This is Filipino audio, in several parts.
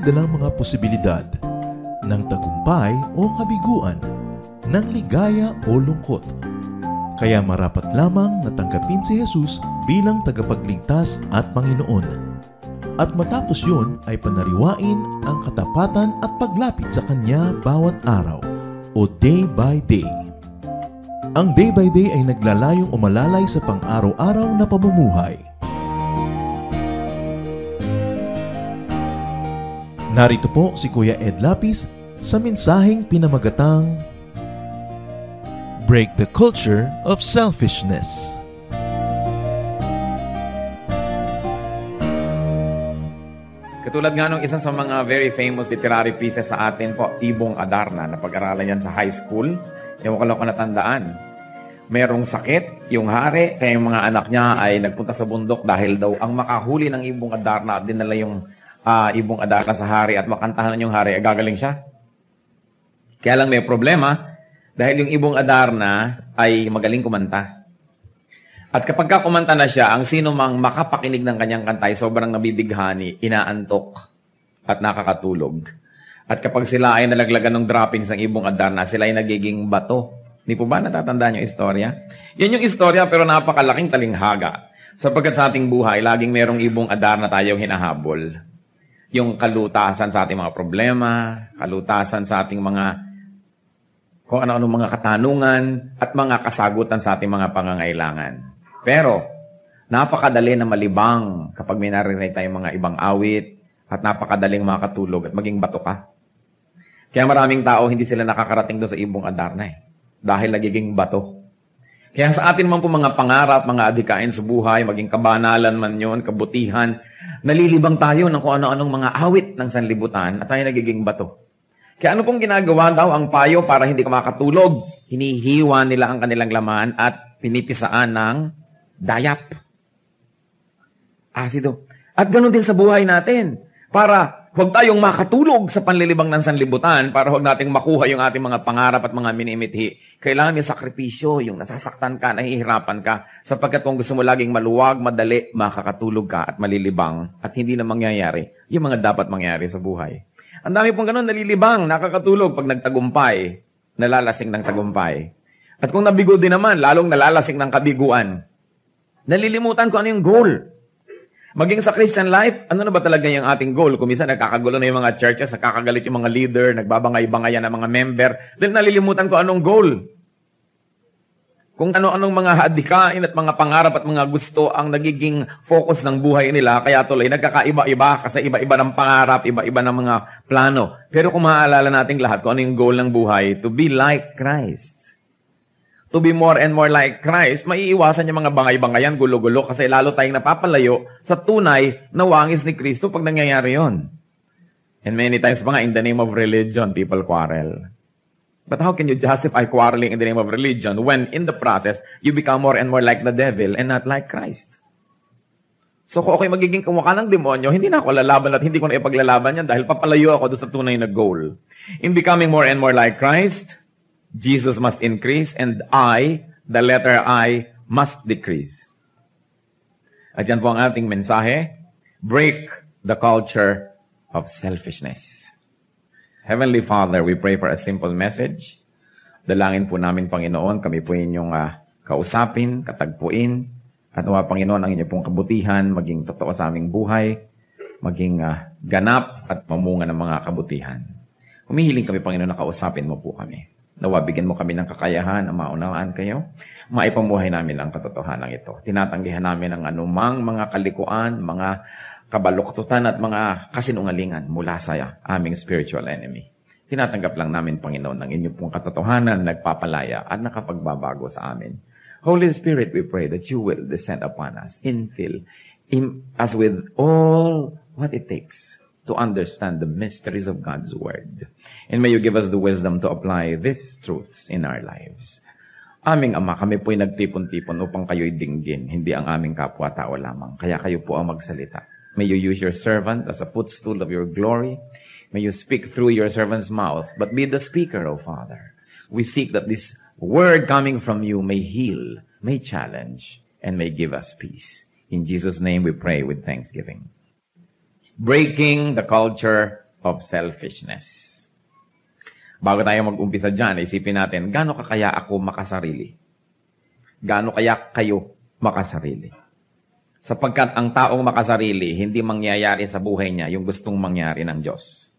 dalang mga posibilidad ng tagumpay o kabiguan, ng ligaya o lungkot. Kaya marapat lamang na tanggapin si Jesus bilang tagapagligtas at Panginoon. At matapos yun ay panariwain ang katapatan at paglapit sa Kanya bawat araw o day by day. Ang day by day ay naglalayong umalalay sa pang-araw-araw na pamumuhay. Narito po si Kuya Ed Lapis sa mensaheng pinamagatang Break the Culture of Selfishness. Katulad nga nung isa sa mga very famous literary pieces sa atin po, Ibong Adarna, na pag-aralan yan sa high school. Ewan ko lang kung natandaan. Merong sakit, yung hari, kaya yung mga anak niya ay nagpunta sa bundok dahil daw ang makahuli ng Ibong Adarna at dinala yung Ibong Adarna sa hari at makantahan yung hari, ay gagaling siya. Kaya lang may problema dahil yung Ibong Adarna ay magaling kumanta. At kapag kumanta na siya, ang sino mang makapakinig ng kanyang kanta ay sobrang nabibighani, inaantok at nakakatulog. At kapag sila ay nalaglagan ng droppings ng Ibong Adarna, sila ay nagiging bato. Hindi po ba natatandaan yung istorya? Yan yung istorya pero napakalaking talinghaga. Sapagkat sa ating buhay, laging merong Ibong Adarna tayong hinahabol. Yung kalutasan sa ating mga problema, kalutasan sa ating mga kung ano-ano mga katanungan at mga kasagutan sa ating mga pangangailangan. Pero, napakadali na malibang kapag may narinig tayong mga ibang awit at napakadaling makatulog at maging bato ka. Kaya maraming tao hindi sila nakakarating doon sa Ibong Adarna dahil nagiging bato. Kaya sa atin man po mga pangarap, mga adhikain sa buhay, maging kabanalan man yon, kabutihan, nalilibang tayo ng kung ano-anong mga awit ng sanlibutan at tayo nagiging bato. Kaya ano pong ginagawa daw ang payo para hindi ka makatulog? Hinihiwa nila ang kanilang laman at pinipisaan ng dayap. Asido. At ganoon din sa buhay natin. Para huwag tayong makatulog sa panlilibang ng sanlibutan, para huwag nating makuha yung ating mga pangarap at mga minimithi. Kailangan may sakripisyo, yung nasasaktan ka, nahihirapan ka. Sapagkat kung gusto mo laging maluwag, madali, makakatulog ka at malilibang at hindi na mangyayari yung mga dapat mangyari sa buhay. Ang dami pong ganun, nalilibang, nakakatulog pag nagtagumpay, nalalasing ng tagumpay. At kung nabigo din naman, lalong nalalasing ng kabiguan. Nalilimutan ko ano yung goal. Maging sa Christian life, ano na ba talaga yung ating goal? Kung minsan nagkakagulo na yung mga churches, nakakagalit yung mga leader, nagbabangay-bangayan ng mga member, dahil nalilimutan ko anong goal. Kung ano-anong mga hadikain at mga pangarap at mga gusto ang nagiging focus ng buhay nila, kaya tuloy nagkakaiba-iba kasi iba-iba ng pangarap, iba-iba ng mga plano. Pero kung maaalala nating lahat kung ano yung goal ng buhay, to be like Christ. To be more and more like Christ, maiiwasan yung mga bangay-bangayan, gulo-gulo, kasi lalo tayong napapalayo sa tunay na wangis ni Kristo pag nangyayari yon. And many times pa nga, in the name of religion, people quarrel. But how can you justify quarreling in the name of religion when in the process, you become more and more like the devil and not like Christ? So kung ako'y magiging kamukha ng demonyo, hindi na ako lalaban at hindi ko na ipaglalaban yan dahil papalayo ako doon sa tunay na goal. In becoming more and more like Christ, Jesus must increase and I, the letter I, must decrease. At yan po ang ating mensahe, break the culture of selfishness. Heavenly Father, we pray for a simple message. Dalangin po namin, Panginoon, kami po inyong kausapin, katagpuin, at nawa, Panginoon, ang inyong pong kabutihan, maging totoo sa aming buhay, maging ganap at mamunga ng mga kabutihan. Humihiling kami, Panginoon, na kausapin mo po kami. Nawa, bigyan mo kami ng kakayahan na maunawaan kayo, maipamuhay namin ang katotohanan ito. Tinatanggihan namin ang anumang mga kalikuan, mga kabaluktutan at mga kasinungalingan mula sa aming spiritual enemy. Tinatanggap lang namin, Panginoon, ang inyong pong katotohanan, nagpapalaya at nakapagbabago sa amin. Holy Spirit, we pray that you will descend upon us, infill us with all what it takes to understand the mysteries of God's Word. And may you give us the wisdom to apply these truths in our lives. Aming Ama, kami po'y nagtipon-tipon upang kayo'y dinggin, hindi ang aming kapwa-tao lamang. Kaya kayo po ang magsalita. May you use your servant as a footstool of your glory. May you speak through your servant's mouth, but be the speaker, O Father. We seek that this word coming from you may heal, may challenge, and may give us peace. In Jesus' name we pray with thanksgiving. Breaking the culture of selfishness. Bago tayo mag-umpisa dyan, isipin natin, gaano ka kaya ako makasarili? Gaano kaya kayo makasarili? Sapagkat ang taong makasarili, hindi mangyayari sa buhay niya yung gustong mangyari ng Diyos.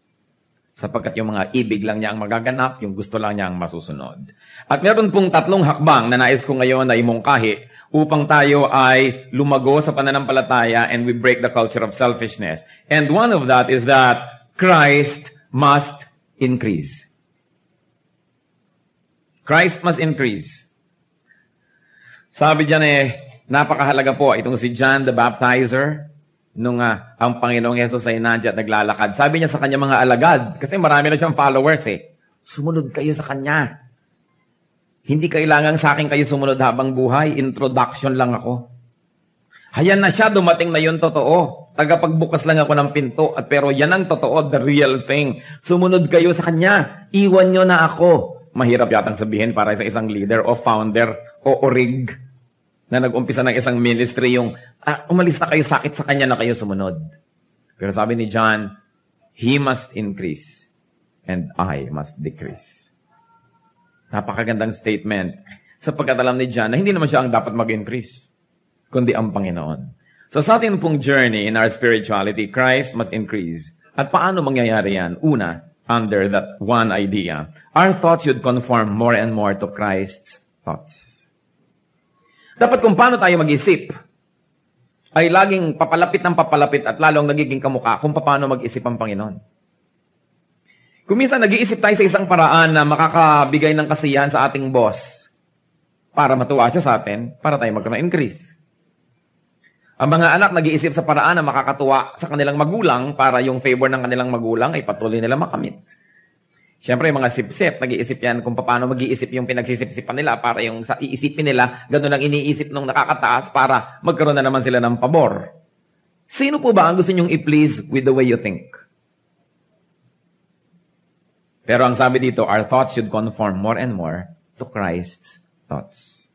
Sapagkat yung mga ibig lang niya ang magaganap, yung gusto lang niya ang masusunod. At meron pong 3 hakbang na nais ko ngayon na imungkahi upang tayo ay lumago sa pananampalataya and we break the culture of selfishness. And one of that is that Christ must increase. Christ must increase. Sabi diyan napakahalaga po itong si John the Baptizer nung ang Panginoong Hesus ay nandiyan at naglalakad. Sabi niya sa kanya mga alagad, kasi marami na siyang followers sumunod kayo sa kanya. Hindi kailangan sa akin kayo sumunod habang buhay. Introduction lang ako. Hayan na siya, dumating na yun totoo. Tagapagbukas lang ako ng pinto. Pero yan ang totoo, the real thing. Sumunod kayo sa kanya. Iwan nyo na ako. Mahirap yatang sabihin para sa isang leader o founder o orig na nag-umpisa ng isang ministry yung umalis na kayo, sakit sa kanya na kayo sumunod. Pero sabi ni John, he must increase and I must decrease. Napakagandang statement. Sapagkat alam ni John na hindi naman siya ang dapat mag-increase, kundi ang Panginoon. So sa ating pong journey in our spirituality, Christ must increase. At paano mangyayari yan? Una, under that one idea, our thoughts should conform more and more to Christ's thoughts. Dapat kung paano tayo mag-isip, ay laging papalapit ng papalapit at lalong nagiging kamukha kung paano mag-isip ang Panginoon. Kung minsan nag-iisip tayo sa isang paraan na makakabigay ng kasiyahan sa ating boss para matuwa siya sa atin, para tayo magkaroon ng increase. Ang mga anak nag-iisip sa paraan na makakatuwa sa kanilang magulang para yung favor ng kanilang magulang ay patuloy nila makamit. Siyempre, yung mga sip-sip, nag-iisip yan kung paano mag-iisip yung pinagsisip-sipan nila para yung sa iisipin nila, gano'n ang iniisip nung nakakataas para magkaroon na naman sila ng pabor. Sino po ba ang gusto nyong i-please with the way you think? Pero ang sabi dito, our thoughts should conform more and more to Christ's thoughts.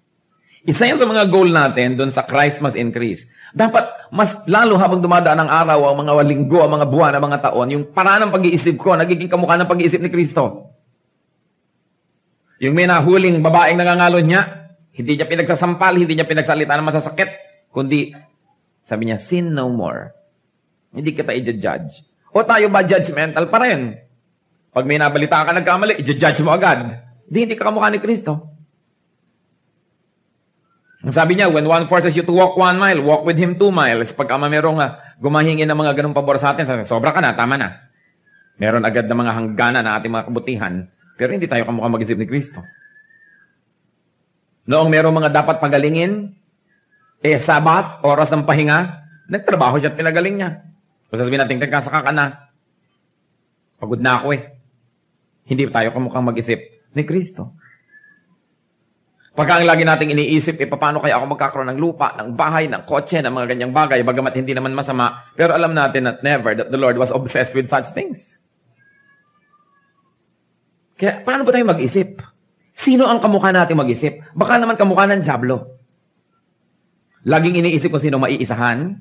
Isa yan sa mga goal natin doon sa Christ must increase. Dapat mas lalo habang dumadaan ang araw, ang mga linggo, ang mga buwan, ang mga taon, yung paraan ng pag-iisip ko, nagiging kamukha ng pag-iisip ni Kristo. Yung may nahuling babaeng nangangalon niya, hindi niya pinagsasampal, hindi niya pinagsalita ng masasakit, kundi, sabi niya, sin no more. Hindi kita i-judge. O tayo ba judgmental pa rin? Pag may nabalita ka nagkamali, i-judge mo agad. Hindi ka kamukha ni Kristo. Ang sabi niya, when one forces you to walk 1 mile, walk with him 2 miles. Pag merong gumahingi ng mga ganung pabor sa atin, sobra ka na, tama na. Meron agad na mga hanggana na ating mga kabutihan, pero hindi tayo kamukha mag-isip ni Kristo. Noong merong mga dapat pagalingin, Sabat, oras ng pahinga, nagtrabaho siya at pinagaling niya. Kung sasabihin natin, kasaka ka na. Pagod na ako Hindi tayo kamukhang mag-isip ni Kristo. Pagka ang lagi nating iniisip, paano kaya ako magkakaroon ng lupa, ng bahay, ng kotse, ng mga ganyang bagay, bagamat hindi naman masama, pero alam natin that never, that the Lord was obsessed with such things. Kaya, paano ba tayo mag-isip? Sino ang kamukha natin mag-isip? Baka naman kamukha ng dyablo. Laging iniisip kung sino maiisahan,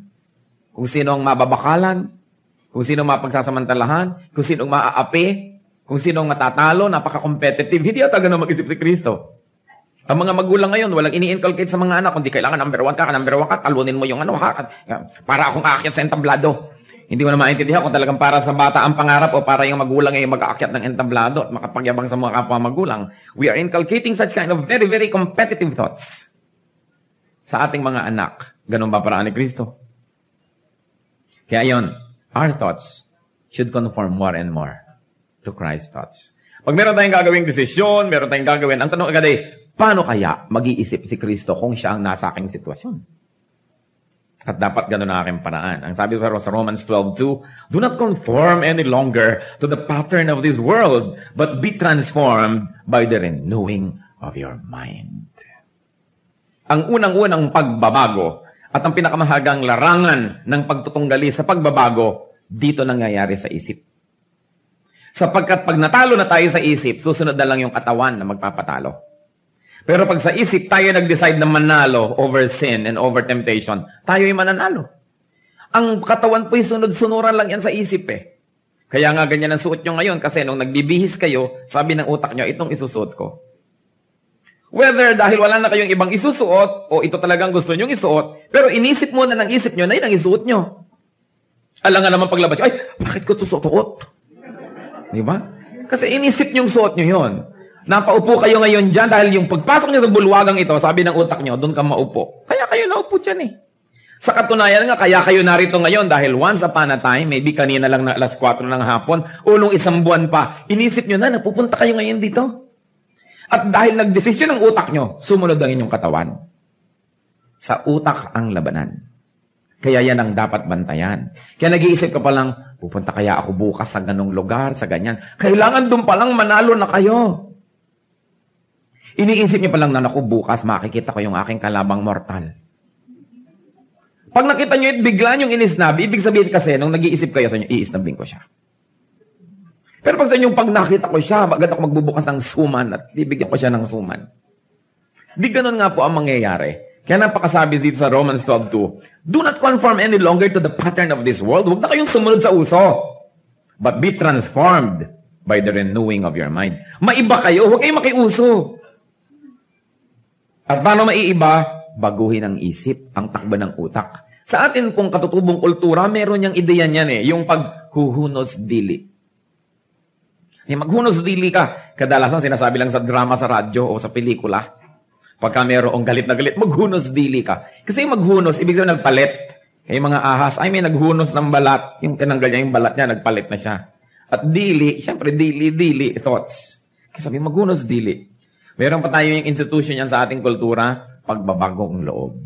kung sino ang mababakalan, kung sino ang mapagsasamantalahan, kung sino ang maaapi, kung sino ang matatalo, napaka-competitive. Hindi ata ganun mag-isip si Kristo. Ang mga magulang ngayon, walang ini-inculcate sa mga anak, kundi kailangan number 1 ka, talunin mo yung para akong aakyat sa entablado. Hindi mo na maintindihan kung talagang para sa bata ang pangarap o para yung magulang ay mag-aakyat ng entablado at makapagyabang sa mga kapwa magulang. We are inculcating such kind of very, very competitive thoughts sa ating mga anak. Ganun ba paraan ni Kristo? Kaya yon, our thoughts should conform more and more to Christ's thoughts. Pag meron tayong gagawing desisyon, meron tayong gagawin, ang tanong agad paano kaya mag-iisip si Kristo kung siya ang nasa aking sitwasyon? At dapat gano'n ang aking paraan. Ang sabi pero sa Romans 12:2, do not conform any longer to the pattern of this world, but be transformed by the renewing of your mind. Ang unang-unang pagbabago at ang pinakamahagang larangan ng pagtutunggali sa pagbabago, dito nangyayari sa isip. Sapagkat pag natalo na tayo sa isip, susunod na lang yung katawan na magpapatalo. Pero pag sa isip tayo nag-decide na manalo over sin and over temptation, tayo ay mananalo. Ang katawan po'y sunod-sunuran lang yan sa isip Kaya nga ganyan ang suot nyo ngayon kasi nung nagbibihis kayo, sabi ng utak nyo, itong isusuot ko. Whether dahil wala na kayong ibang isusuot o ito talagang gusto nyong isuot, pero inisip muna ng isip nyo na yun ang isuot nyo. Alam nga naman paglabas, ay, bakit ko ito suot? Di ba? Kasi inisip nyong suot nyo yun. Napaupo kayo ngayon dyan dahil yung pagpasok nyo sa bulwagang ito, sabi ng utak nyo, doon ka maupo. Kaya kayo naupo dyan eh. Sa katunayan nga, kaya kayo narito ngayon dahil once upon a time, maybe kanina lang na alas 4 ng hapon, o nung isang buwan pa, inisip nyo na, napupunta kayo ngayon dito. At dahil nagdesisyon ng utak nyo, sumunod ang inyong katawan. Sa utak ang labanan. Kaya yan ang dapat bantayan. Kaya nag-iisip ka pa lang, pupunta kaya ako bukas sa ganong lugar, sa ganyan. Kailangan doon palang manalo na kayo. Iniisip niyo pa lang na naku, bukas makikita ko yung aking kalabang mortal. Pag nakita niyo it, bigla niyong inisnab, ibig sabihin kasi, nung nag-iisip kayo sa inyo, iisnabin ko siya. Pero pag sa inyong pag nakita ko siya, agad ako magbubukas ng suman at bibigyan ko siya ng suman. Di ganun nga po ang mangyayari. Kaya napakasabi dito sa Romans 12:2, do not conform any longer to the pattern of this world. Huwag na kayong sumunod sa uso. But be transformed by the renewing of your mind. Maiba kayo, huwag kayong makiuso. At paano maiiba? Baguhin ang isip, ang takbo ng utak. Sa atin pong katutubong kultura, meron niyang ideya niyan eh, yung paghuhunos dili. Maghunos dili ka. Kadalasan sinasabi lang sa drama, sa radyo o sa pelikula. Pagka mayroong galit na galit, maghunos dili ka. Kasi yung maghunos, ibig sabihin nagpalit. Yung mga ahas, ay may naghunos ng balat. Yung tinanggal niya yung balat niya, nagpalit na siya. At dili, siyempre dili, thoughts. Kasi sabi, maghunos dili. Meron pa tayo yung institution yan sa ating kultura, pagbabagong loob.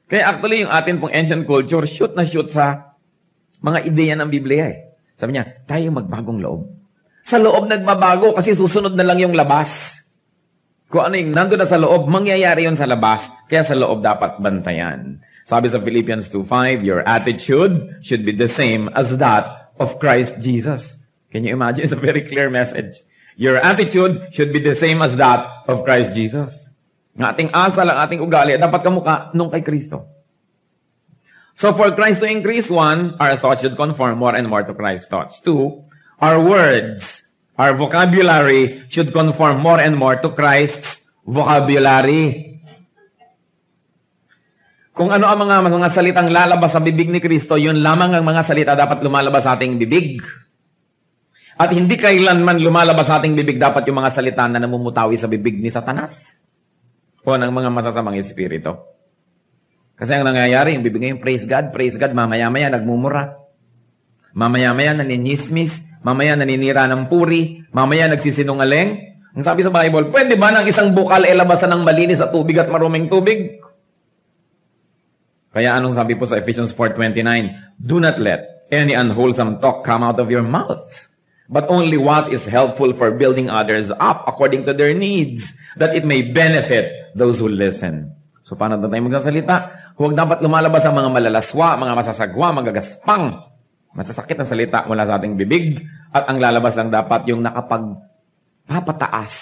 Kaya actually, yung atin pong ancient culture, shoot na shoot sa mga ideya ng Biblia eh. Sabi niya, tayo magbagong loob. Sa loob nagbabago kasi susunod na lang yung labas. Kung ano yung nandun na sa loob, mangyayari yun sa labas. Kaya sa loob dapat bantayan. Sabi sa Philippians 2:5, your attitude should be the same as that of Christ Jesus. Can you imagine? It's a very clear message. Your attitude should be the same as that of Christ Jesus. Ng ating asal, ang ating ugali, dapat kamukha nung kay Kristo. So for Christ to increase, 1, our thoughts should conform more and more to Christ's thoughts. 2, our words, our vocabulary should conform more and more to Christ's vocabulary. Kung ano ang mga salitang lalabas sa bibig ni Kristo, yun lamang ang mga salita dapat lumalabas sa ating bibig. At hindi kailanman lumalabas sa ating bibig dapat yung mga salita na namumutawi sa bibig ni Satanas o ng mga masasamang espiritu. Kasi ang nangyayari, yung bibig ngayon, praise God, mamaya-maya nagmumura. Mamaya-maya naninismis, mamaya naninira ng puri, mamaya nagsisinungaling. Ang sabi sa Bible, pwede ba ng isang bukal labasan ng malinis sa tubig at maruming tubig? Kaya anong sabi po sa Ephesians 4:29? Do not let any unwholesome talk come out of your mouth, but only what is helpful for building others up according to their needs, that it may benefit those who listen. So paano na tayo magsasalita? Huwag dapat lumalabas ang mga malalaswa, mga masasagwa, magagaspang. Masasakit na salita mula sa ating bibig at ang lalabas lang dapat yung nakapagpapataas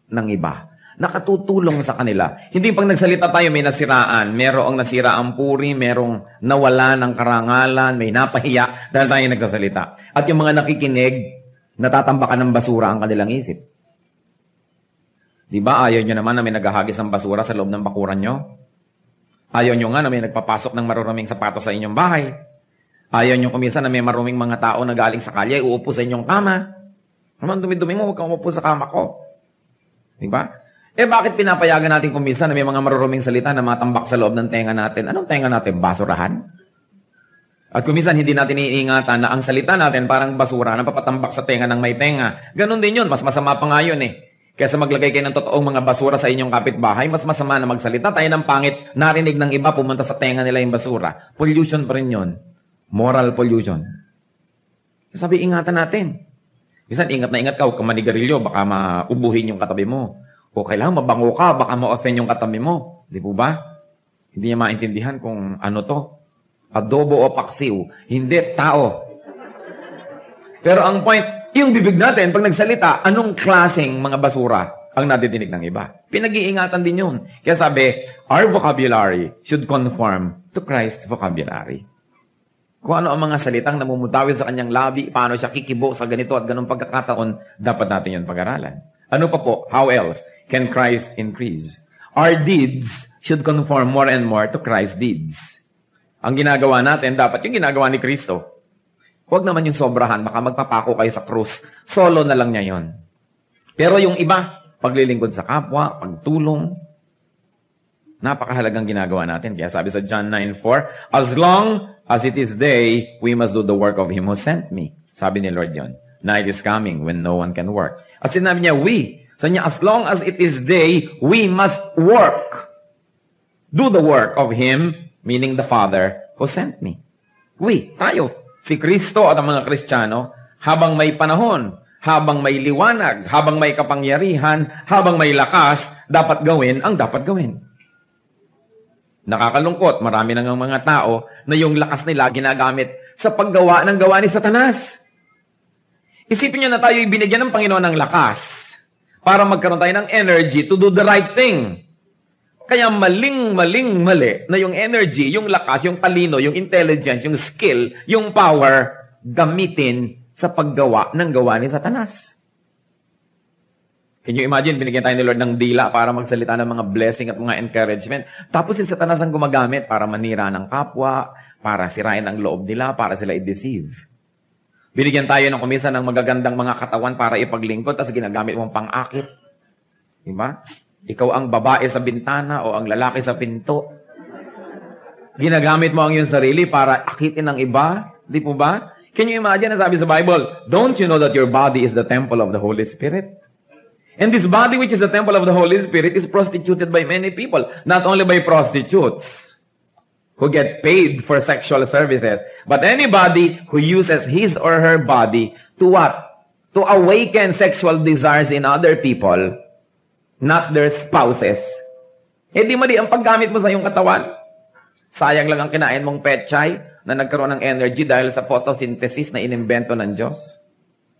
ng iba. Nakatutulong sa kanila. Hindi pag nagsalita tayo may nasiraan, merong nasira ang puri, merong nawala ng karangalan, may napahiya dahil tayo nagsasalita. At yung mga nakikinig, natatambakan ng basura ang kanilang isip. Di ba ayaw nyo naman na may naghahagis ng basura sa loob ng bakuran nyo? Ayaw nyo nga na may nagpapasok ng maruruming sapatos sa inyong bahay. Ayaw nyo kuminsan na may maruming mga tao na galing sa kalye, uupo sa inyong kama. Naman dumi-dumi mo, huwag kang umupo sa kama ko. Di ba? Bakit pinapayagan natin kuminsan na may mga maruruming salita na matambak sa loob ng tenga natin? Anong tenga natin? Basurahan? At kuminsan hindi natin iingatan na ang salita natin parang basura na papatambak sa tenga ng may tenga. Ganon din yun, mas masama pa nga yun eh. Kaysa maglagay kayo ng totoong mga basura sa inyong kapitbahay, mas masama na magsalita tayo ng pangit, narinig ng iba, pumunta sa tenga nila yung basura. Pollution pa rin yun. Moral pollution. Sabi, ingatan natin. Minsan, ingat na ingat ka, huwag ka manigarilyo, baka maubuhin yung katabi mo. O kailangan mabango ka, baka ma-offend yung katabi mo. Di po ba? Hindi niya maintindihan kung ano to. Adobo o paksiw. Hindi, tao. Pero ang point, yung bibig natin, pag nagsalita, anong klaseng mga basura ang nadidinig ng iba? Pinag-iingatan din yun. Kaya sabi, our vocabulary should conform to Christ's vocabulary. Kung ano ang mga salitang namumutawid sa kanyang labi, paano siya kikibo sa ganito at ganong pagkakataon, dapat natin yun pag-aralan. Ano pa po? How else can Christ increase? Our deeds should conform more and more to Christ's deeds. Ang ginagawa natin, dapat yung ginagawa ni Kristo. Huwag naman yung sobrahan, baka magpapako kayo sa krus. Solo na lang niya yon. Pero yung iba, paglilingkod sa kapwa, pagtulong, napakahalagang ginagawa natin. Kaya sabi sa John 9:4, as long as it is day, we must do the work of Him who sent me. Sabi ni Lord yon. Night is coming when no one can work. At sinabi niya, we. So niya, as long as it is day, we must work. Do the work of Him, meaning the Father who sent me. We, tayo, si Kristo at ang mga Kristiyano, habang may panahon, habang may liwanag, habang may kapangyarihan, habang may lakas, dapat gawin ang dapat gawin. Nakakalungkot, marami nang mga tao na yung lakas nila ginagamit sa paggawa ng gawa ni Satanas. Isipin nyo na tayo ibinigyan ng Panginoon ng lakas para magkaroon tayo ng energy to do the right thing. Kaya mali na yung energy, yung lakas, yung talino, yung intelligence, yung skill, yung power, gamitin sa paggawa ng gawa ni Satanas. Can you imagine, binigyan tayo ni Lord ng dila para magsalita ng mga blessing at mga encouragement. Tapos si Satanas ang gumagamit para manira ng kapwa, para sirain ang loob nila, para sila i-deceive. Binigyan tayo ng kumisa ng magagandang mga katawan para ipaglingkod, tapos ginagamit mong pang-akit. Diba? Ikaw ang babae sa bintana o ang lalaki sa pinto. Ginagamit mo ang iyong sarili para akitin ng iba. Di po ba? Can you imagine, na sabi sa Bible, don't you know that your body is the temple of the Holy Spirit? And this body which is the temple of the Holy Spirit is prostituted by many people. Not only by prostitutes who get paid for sexual services, but anybody who uses his or her body to what? To awaken sexual desires in other people, not their spouses. Hindi mali ang paggamit mo sa iyong katawan. Sayang lang ang kinain mong petchay na nagkaroon ng energy dahil sa photosynthesis na inimbento ng Diyos.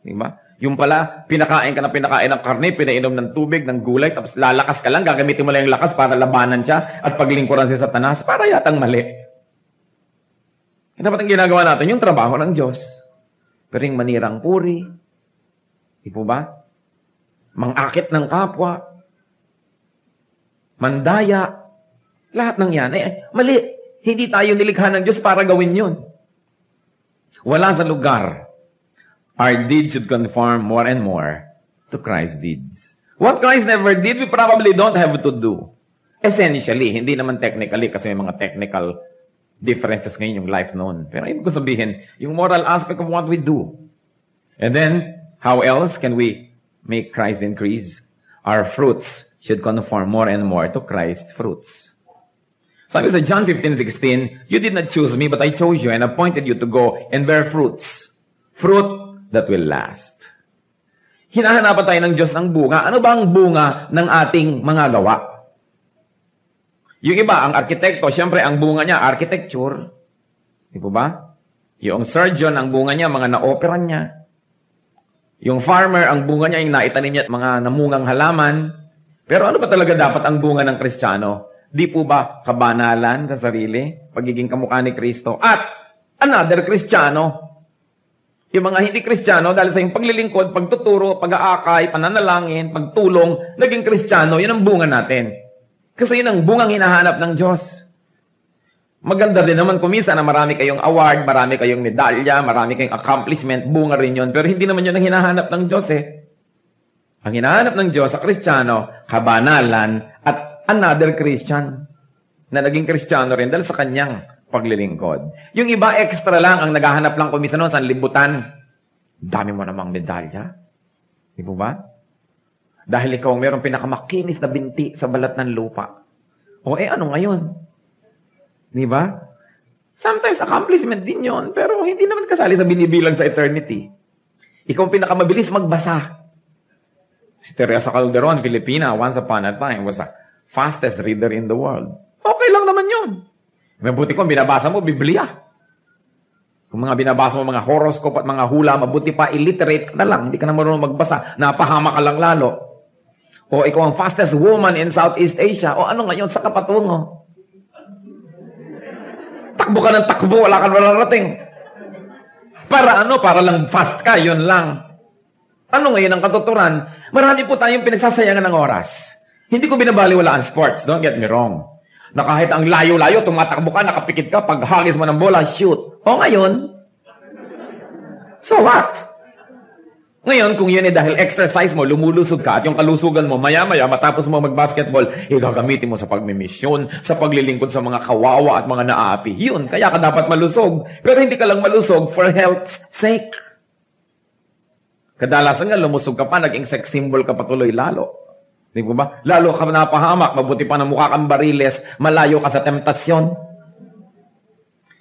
Diba? Yung pala, pinakain ka ng karne, pinainom ng tubig, ng gulay, tapos lalakas ka lang, gagamitin mo lang yung lakas para labanan siya at paglingkuran si Satanas, para yatang mali. Dapat ang ginagawa natin, yung trabaho ng Diyos. Pero yung manirang puri, di po ba? Mangakit ng kapwa, mandaya, lahat ng yan. Mali. Hindi tayo nilikha ng Diyos para gawin yun. Wala sa lugar. Our deeds should conform more and more to Christ's deeds. What Christ never did, we probably don't have to do. Essentially, hindi naman technically kasi may mga technical differences ngayon yung life noon. Pero ibig ko sabihin, yung moral aspect of what we do. And then, how else can we make Christ increase? Our fruits should conform more and more to Christ's fruits. Sabi sa John 15:16, you did not choose me, but I chose you and appointed you to go and bear fruits. Fruit that will last. Hinahanapan tayo ng Diyos ng bunga. Ano ba ang bunga ng ating mga gawa? Yung iba, ang arkitekto, siyempre ang bunga niya, architecture. Di po ba? Yung surgeon, ang bunga niya, mga na-operan niya. Yung farmer, ang bunga niya, yung naitanim niya, mga namungang halaman. Pero ano ba talaga dapat ang bunga ng Kristiyano? Di po ba kabanalan sa sarili, pagiging kamukha ni Kristo, at another Kristiyano? Yung mga hindi Kristiyano, dahil sa yung paglilingkod, pagtuturo, pag-aakay, pananalangin, pagtulong, naging Kristiyano, yun ang bunga natin. Kasi yun ang bungang hinahanap ng Diyos. Maganda din naman kumisa na marami kayong award, marami kayong medalya, marami kayong accomplishment, bunga rin yun. Pero hindi naman yun ang hinahanap ng Diyos eh. Ang hinahanap ng Diyos sa Kristiyano, kabanalan, at another Christian na naging Kristiyano rin dahil sa kanyang paglilingkod. Yung iba extra lang ang naghahanap lang kumisa noon sa libutan. Dami mo namang medalya. Di po ba? Dahil ikaw mayroong pinakamakinis na binti sa balat ng lupa. O ano ngayon? Di ba? Sometimes accomplishment din yon, pero hindi naman kasali sa binibilang sa eternity. Ikaw ang pinakamabilis magbasa. Si Teresa Calderon, Filipina, once upon a time, was the fastest reader in the world. Okay lang naman yun. Mabuti ko, binabasa mo, Biblia. Kung mga binabasa mo, mga horoscope at mga hula, mabuti pa, illiterate ka na lang. Hindi ka na marunong magbasa. Napahama ka lang lalo. O ikaw ang fastest woman in Southeast Asia. O ano ngayon sa kapatungo? Takbo ka ng takbo, wala ka nararating. Para ano? Para lang fast ka, yun lang. Ano ngayon ang katuturan? Marami po tayong pinagsasayangan ng oras. Hindi ko binabaliwala ang sports, don't get me wrong. Na kahit ang layo-layo, tumatakbo ka, nakapikit ka, pag hagis mo ng bola, shoot. O ngayon, so what? Ngayon, kung yun dahil exercise mo, lumulusog ka at yung kalusugan mo, maya-maya, matapos mo mag-basketball, gagamitin mo sa pagmimisyon, sa paglilingkod sa mga kawawa at mga naaapi. Yun, kaya ka dapat malusog. Pero hindi ka lang malusog for health's sake. Kadalasan nga, lumusog ka pa, naging sex symbol ka patuloy lalo. Di ba? Lalo ka napahamak, mabuti pa na mukha kang bariles, malayo ka sa temptasyon.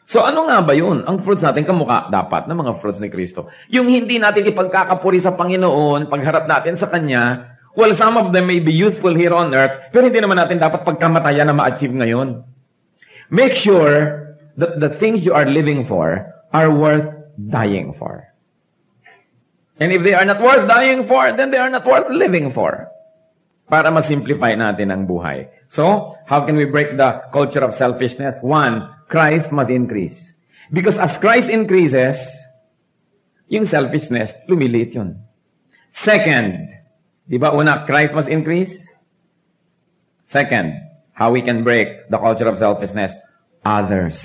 So ano nga ba yun? Ang fruits natin, kamukha dapat ng mga fruits ni Kristo. Yung hindi natin ipagkakapuri sa Panginoon, pagharap natin sa Kanya, well, some of them may be useful here on earth, pero hindi naman natin dapat pagkamatayan na ma-achieve ngayon. Make sure that the things you are living for are worth dying for. And if they are not worth dying for, then they are not worth living for. Para ma-simplify natin ang buhay. So, how can we break the culture of selfishness? One, Christ must increase. Because as Christ increases, yung selfishness, lumiliit yun. Second, di ba una, Christ must increase? Second, how we can break the culture of selfishness? Others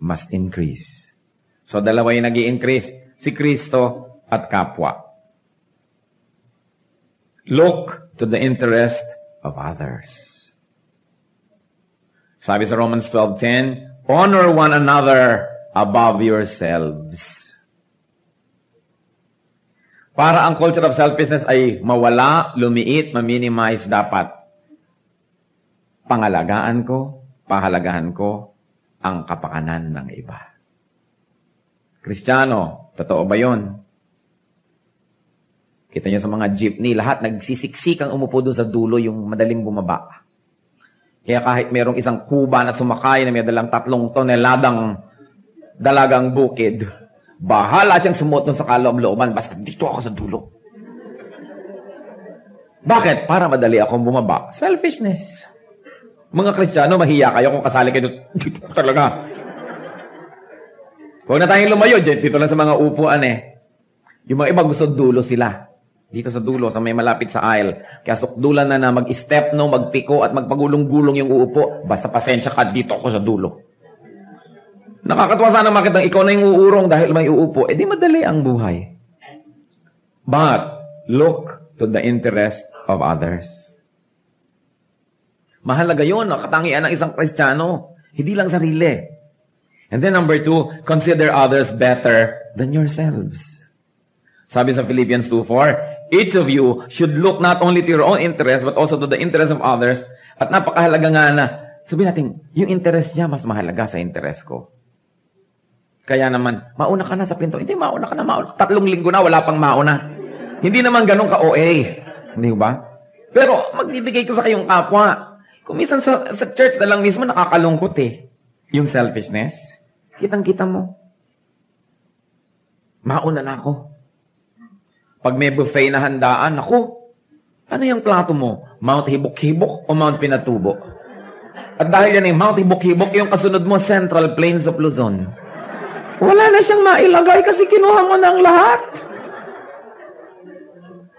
must increase. So, dalawa yung nag-i-increase. Si Kristo at kapwa. Look to the interest of others. Sabi sa Romans 12:10, honor one another above yourselves. Para ang culture of selfishness ay mawala, lumiit, ma-minimize, dapat pahalagahan ko ang kapakanan ng iba. Kristiyano, totoo ba yun? Kita niyo sa mga jeepney, lahat nagsisiksik ang umupo doon sa dulo, yung madaling bumaba. Kaya kahit merong isang kuba na sumakay na may dalang 3 toneladang dalagang bukid, bahala siyang sumuot sa kaloob-looban, basta dito ako sa dulo. Bakit? Para madali akong bumaba. Selfishness. Mga Kristiyano, mahiya kayo kung kasali kayo dito talaga. Huwag na tayong lumayo, dito lang sa mga upuan Yung mga iba gusto dulo sila. Dito sa dulo, sa may malapit sa aisle. Kaya sukdulan na mag-step, magpiko at magpagulong-gulong yung uupo. Basta pasensya ka, dito ako sa dulo. Nakakatuwa sana makitang ikaw na yung uurong dahil may uupo. Di madali ang buhay. But, look to the interest of others. Mahalaga yun, katangian ng isang Kristiyano. Hindi lang sarili. And then number 2, consider others better than yourselves. Sabi sa Philippians 2:4, each of you should look not only to your own interest, but also to the interest of others. At napakahalaga nga na, sabihin natin, yung interest niya mas mahalaga sa interest ko. Kaya naman, mauna ka na sa pinto. Hindi, mauna ka na. 3 linggo na, wala pang mauna. Hindi naman ganun ka-OA. Hindi ba? Pero magbibigay ka sa kayong kapwa. Kung minsan sa church na lang mismo, nakakalungkot yung selfishness. Kitang-kita mo. Mauna na ako. Pag may buffet na handaan, ako, ano yung plato mo? Mount Hibok-Hibok o Mount Pinatubo? At dahil yan Mount Hibok-Hibok, yung kasunod mo, Central Plains of Luzon. Wala na siyang mailagay kasi kinuha mo na ang lahat.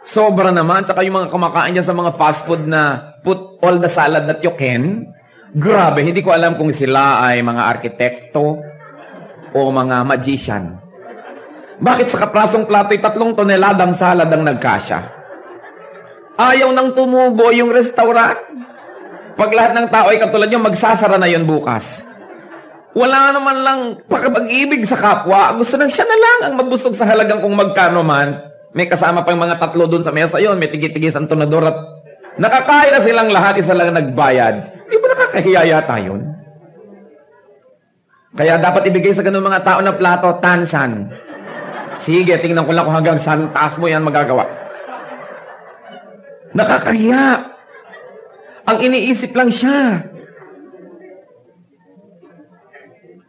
Sobra naman. Tsaka yung mga kumakain niya sa mga fast food na put all the salad that you can. Grabe, hindi ko alam kung sila ay mga arkitekto o mga magician. Bakit sa kaprasong plato'y 3 toneladang salad ang nagkasya? Ayaw nang tumubo yung restaurant. Pag lahat ng tao ay katulad nyo, magsasara na yun bukas. Wala naman lang pakipag-ibig sa kapwa. Gusto nang siya na lang ang magbusog sa halagang kung magkano man. May kasama pang mga 3 doon sa mesa yon. May tigit-tigis ang tunador at nakakain na silang lahat, isa lang nagbayad. Di ba nakakahiya yata yun? Kaya dapat ibigay sa ganun mga tao na plato, tansan. Sige, tingnan ko lang kung hanggang saan taas mo yan magagawa. Nakakahiya. Ang iniisip lang siya.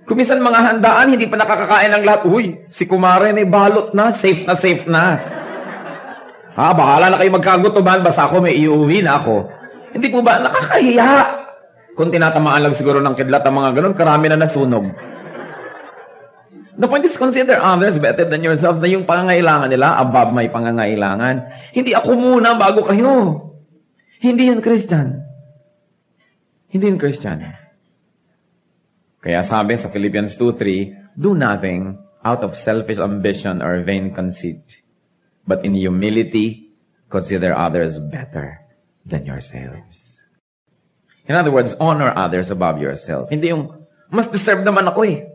Kumisan mga handaan, hindi pa nakakakain ng lahat. Uy, si Kumare may balot na, safe na. Bahala na kayo magkagutuban, basta ako may iuwi na ako. Hindi po ba, nakakahiya. Kung tinatamaan lang siguro ng kidlat ang mga ganun, karami na nasunog. The point is, consider others better than yourselves, na yung pangangailangan nila, above may pangangailangan. Hindi ako muna bago kayo. Hindi yun Christian. Hindi yun Christian. Kaya sabi sa Philippians 2:3, do nothing out of selfish ambition or vain conceit, but in humility, consider others better than yourselves. In other words, honor others above yourself. Hindi yung, mas deserve naman ako eh.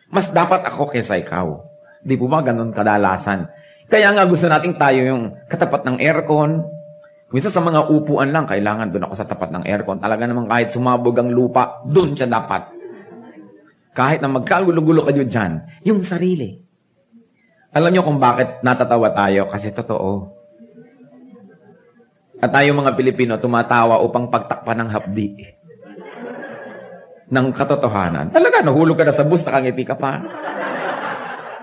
Mas dapat ako kaysa ikaw. Di po ba ganun kadalasan? Kaya nga gusto nating tayo yung katapat ng aircon. Minsan sa mga upuan lang, kailangan doon ako sa tapat ng aircon. Talaga naman kahit sumabog ang lupa, doon siya dapat. Kahit na magkagulo-gulo kayo dyan, yung sarili. Alam niyo kung bakit natatawa tayo? Kasi totoo. At tayo mga Pilipino, tumatawa upang pagtakpan ng hapdi ng katotohanan. Talaga, nahulog ka na sa bus, nakangiti ka pa.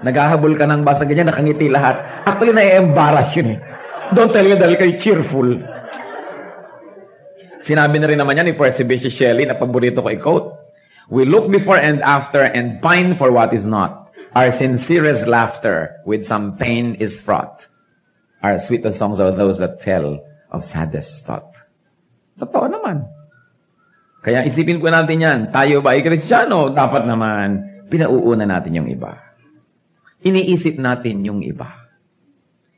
Naghahabol ka ng basa ganyan, nakangiti lahat. Actually, na-embarrass yun eh. Don't tell me dahil kayo cheerful. Sinabi na rin naman yan ni Percy Bysshe Shelley na paborito ko i-quote. We look before and after and pine for what is not. Our sincerest laughter with some pain is fraught. Our sweetest songs are those that tell of saddest thought. Totoo naman. Kaya isipin po natin yan. Tayo ba ay Kristiyano? Dapat naman, pinauuna natin yung iba. Iniisip natin yung iba.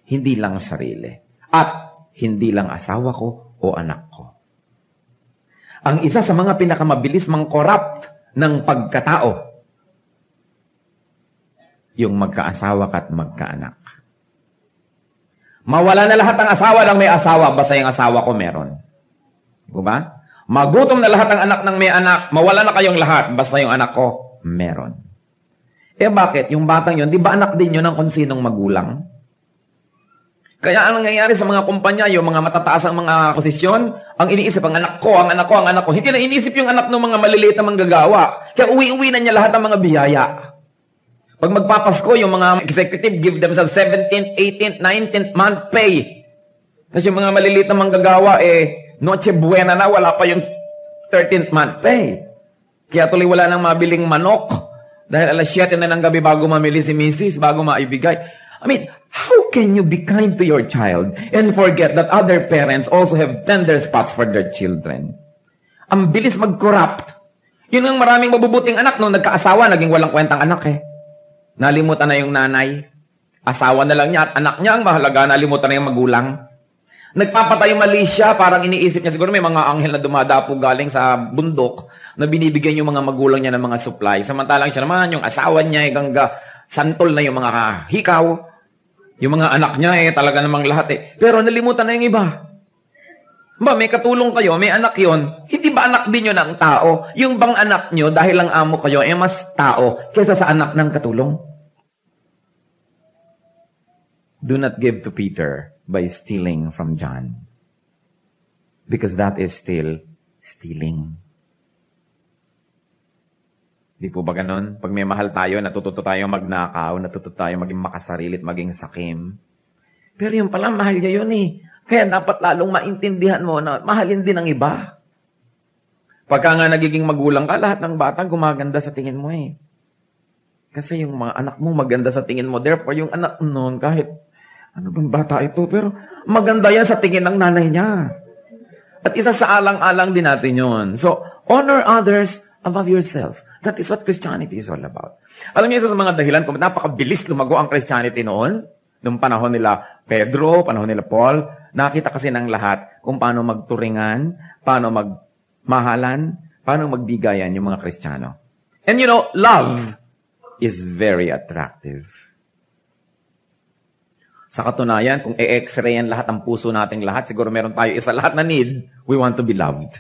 Hindi lang sarili. At hindi lang asawa ko o anak ko. Ang isa sa mga pinakamabilis mang-corrupt ng pagkatao, yung magkaasawa at magkaanak. Mawala na lahat ng asawa ng may asawa, basta yung asawa ko meron. Diba? Magutom na lahat ng anak ng may anak, mawala na kayong lahat, basta yung anak ko, meron. Eh bakit? Yung batang yun, di ba anak din yun ng kung sinong magulang? Kaya ang nangyayari sa mga kumpanya, yung mga matataas ang mga posisyon, ang iniisip, ang anak ko, ang anak ko, ang anak ko. Hindi na iniisip yung anak ng mga maliliit na manggagawa. Kaya uwi-uwi na niya lahat ng mga biyaya. Pag magpapasko, yung mga executive give themselves 17th, 18th, 19th month pay. Kasi yung mga maliliit na manggagawa, Noche Buena na, wala pa yung 13th month pay. Kaya tuloy wala nang mabiling manok. Dahil alas 7 na ng gabi bago mamili si Mrs., bago maibigay. I mean, how can you be kind to your child and forget that other parents also have tender spots for their children? Ang bilis mag-corrupt. Yun ang maraming mabubuting anak nung nagkaasawa, naging walang kwentang anak eh. Nalimutan na yung nanay. Asawa na lang niya at anak niya ang mahalaga, nalimutan na yung magulang. Nagpapatay mali siya, parang iniisip niya, siguro may mga anghel na dumadapo galing sa bundok na binibigyan yung mga magulang niya ng mga supply. Samantalang siya naman, yung asawa niya, gangga, santol na yung mga hikaw. Yung mga anak niya, talaga namang lahat eh. Pero nalimutan na yung iba. Ba, may katulong kayo, may anak yon, hindi ba anak din yun ng tao? Yung bang anak nyo, dahil lang amo kayo, mas tao kaysa sa anak ng katulong? Do not give to Peter by stealing from John. Because that is still stealing. Di po ba ganun? Pag may mahal tayo, natututo tayo magnakaw, natututo tayo maging makasarilit, maging sakim. Pero yung pala, mahal niya yun eh. Kaya dapat lalong maintindihan mo na mahalin din ang iba. Pagka nga nagiging magulang ka, lahat ng bata gumaganda sa tingin mo eh. Kasi yung mga anak mo maganda sa tingin mo. Therefore, yung anak noon, kahit ano bang bata ito, pero maganda yan sa tingin ng nanay niya. At isa sa alang-alang din natin yun. So, honor others above yourself. That is what Christianity is all about. Alam niyo, isa sa mga dahilan kung napakabilis lumago ang Christianity noon, noong panahon nila Pedro, panahon nila Paul, nakita kasi ng lahat kung paano magturingan, paano magmahalan, paano magbigayan yung mga Kristiyano. And you know, love is very attractive. Sa katunayan, kung i-x-rayan lahat ang puso nating lahat, siguro meron tayo isa lahat na need, we want to be loved.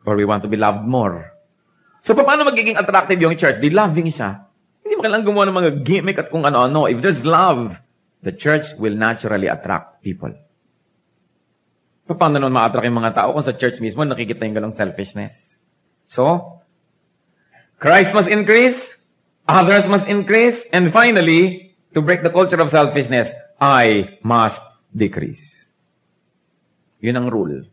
Or we want to be loved more. So, paano magiging attractive yung church? Di loving siya. Hindi mo kailangan gumawa ng mga gimmick at kung ano-ano. If there's love, the church will naturally attract people. Paano naman ma-attract yung mga tao kung sa church mismo nakikita yung ganong selfishness? So, Christ must increase, others must increase, and finally, to break the culture of selfishness, I must decrease. Yun ang rule.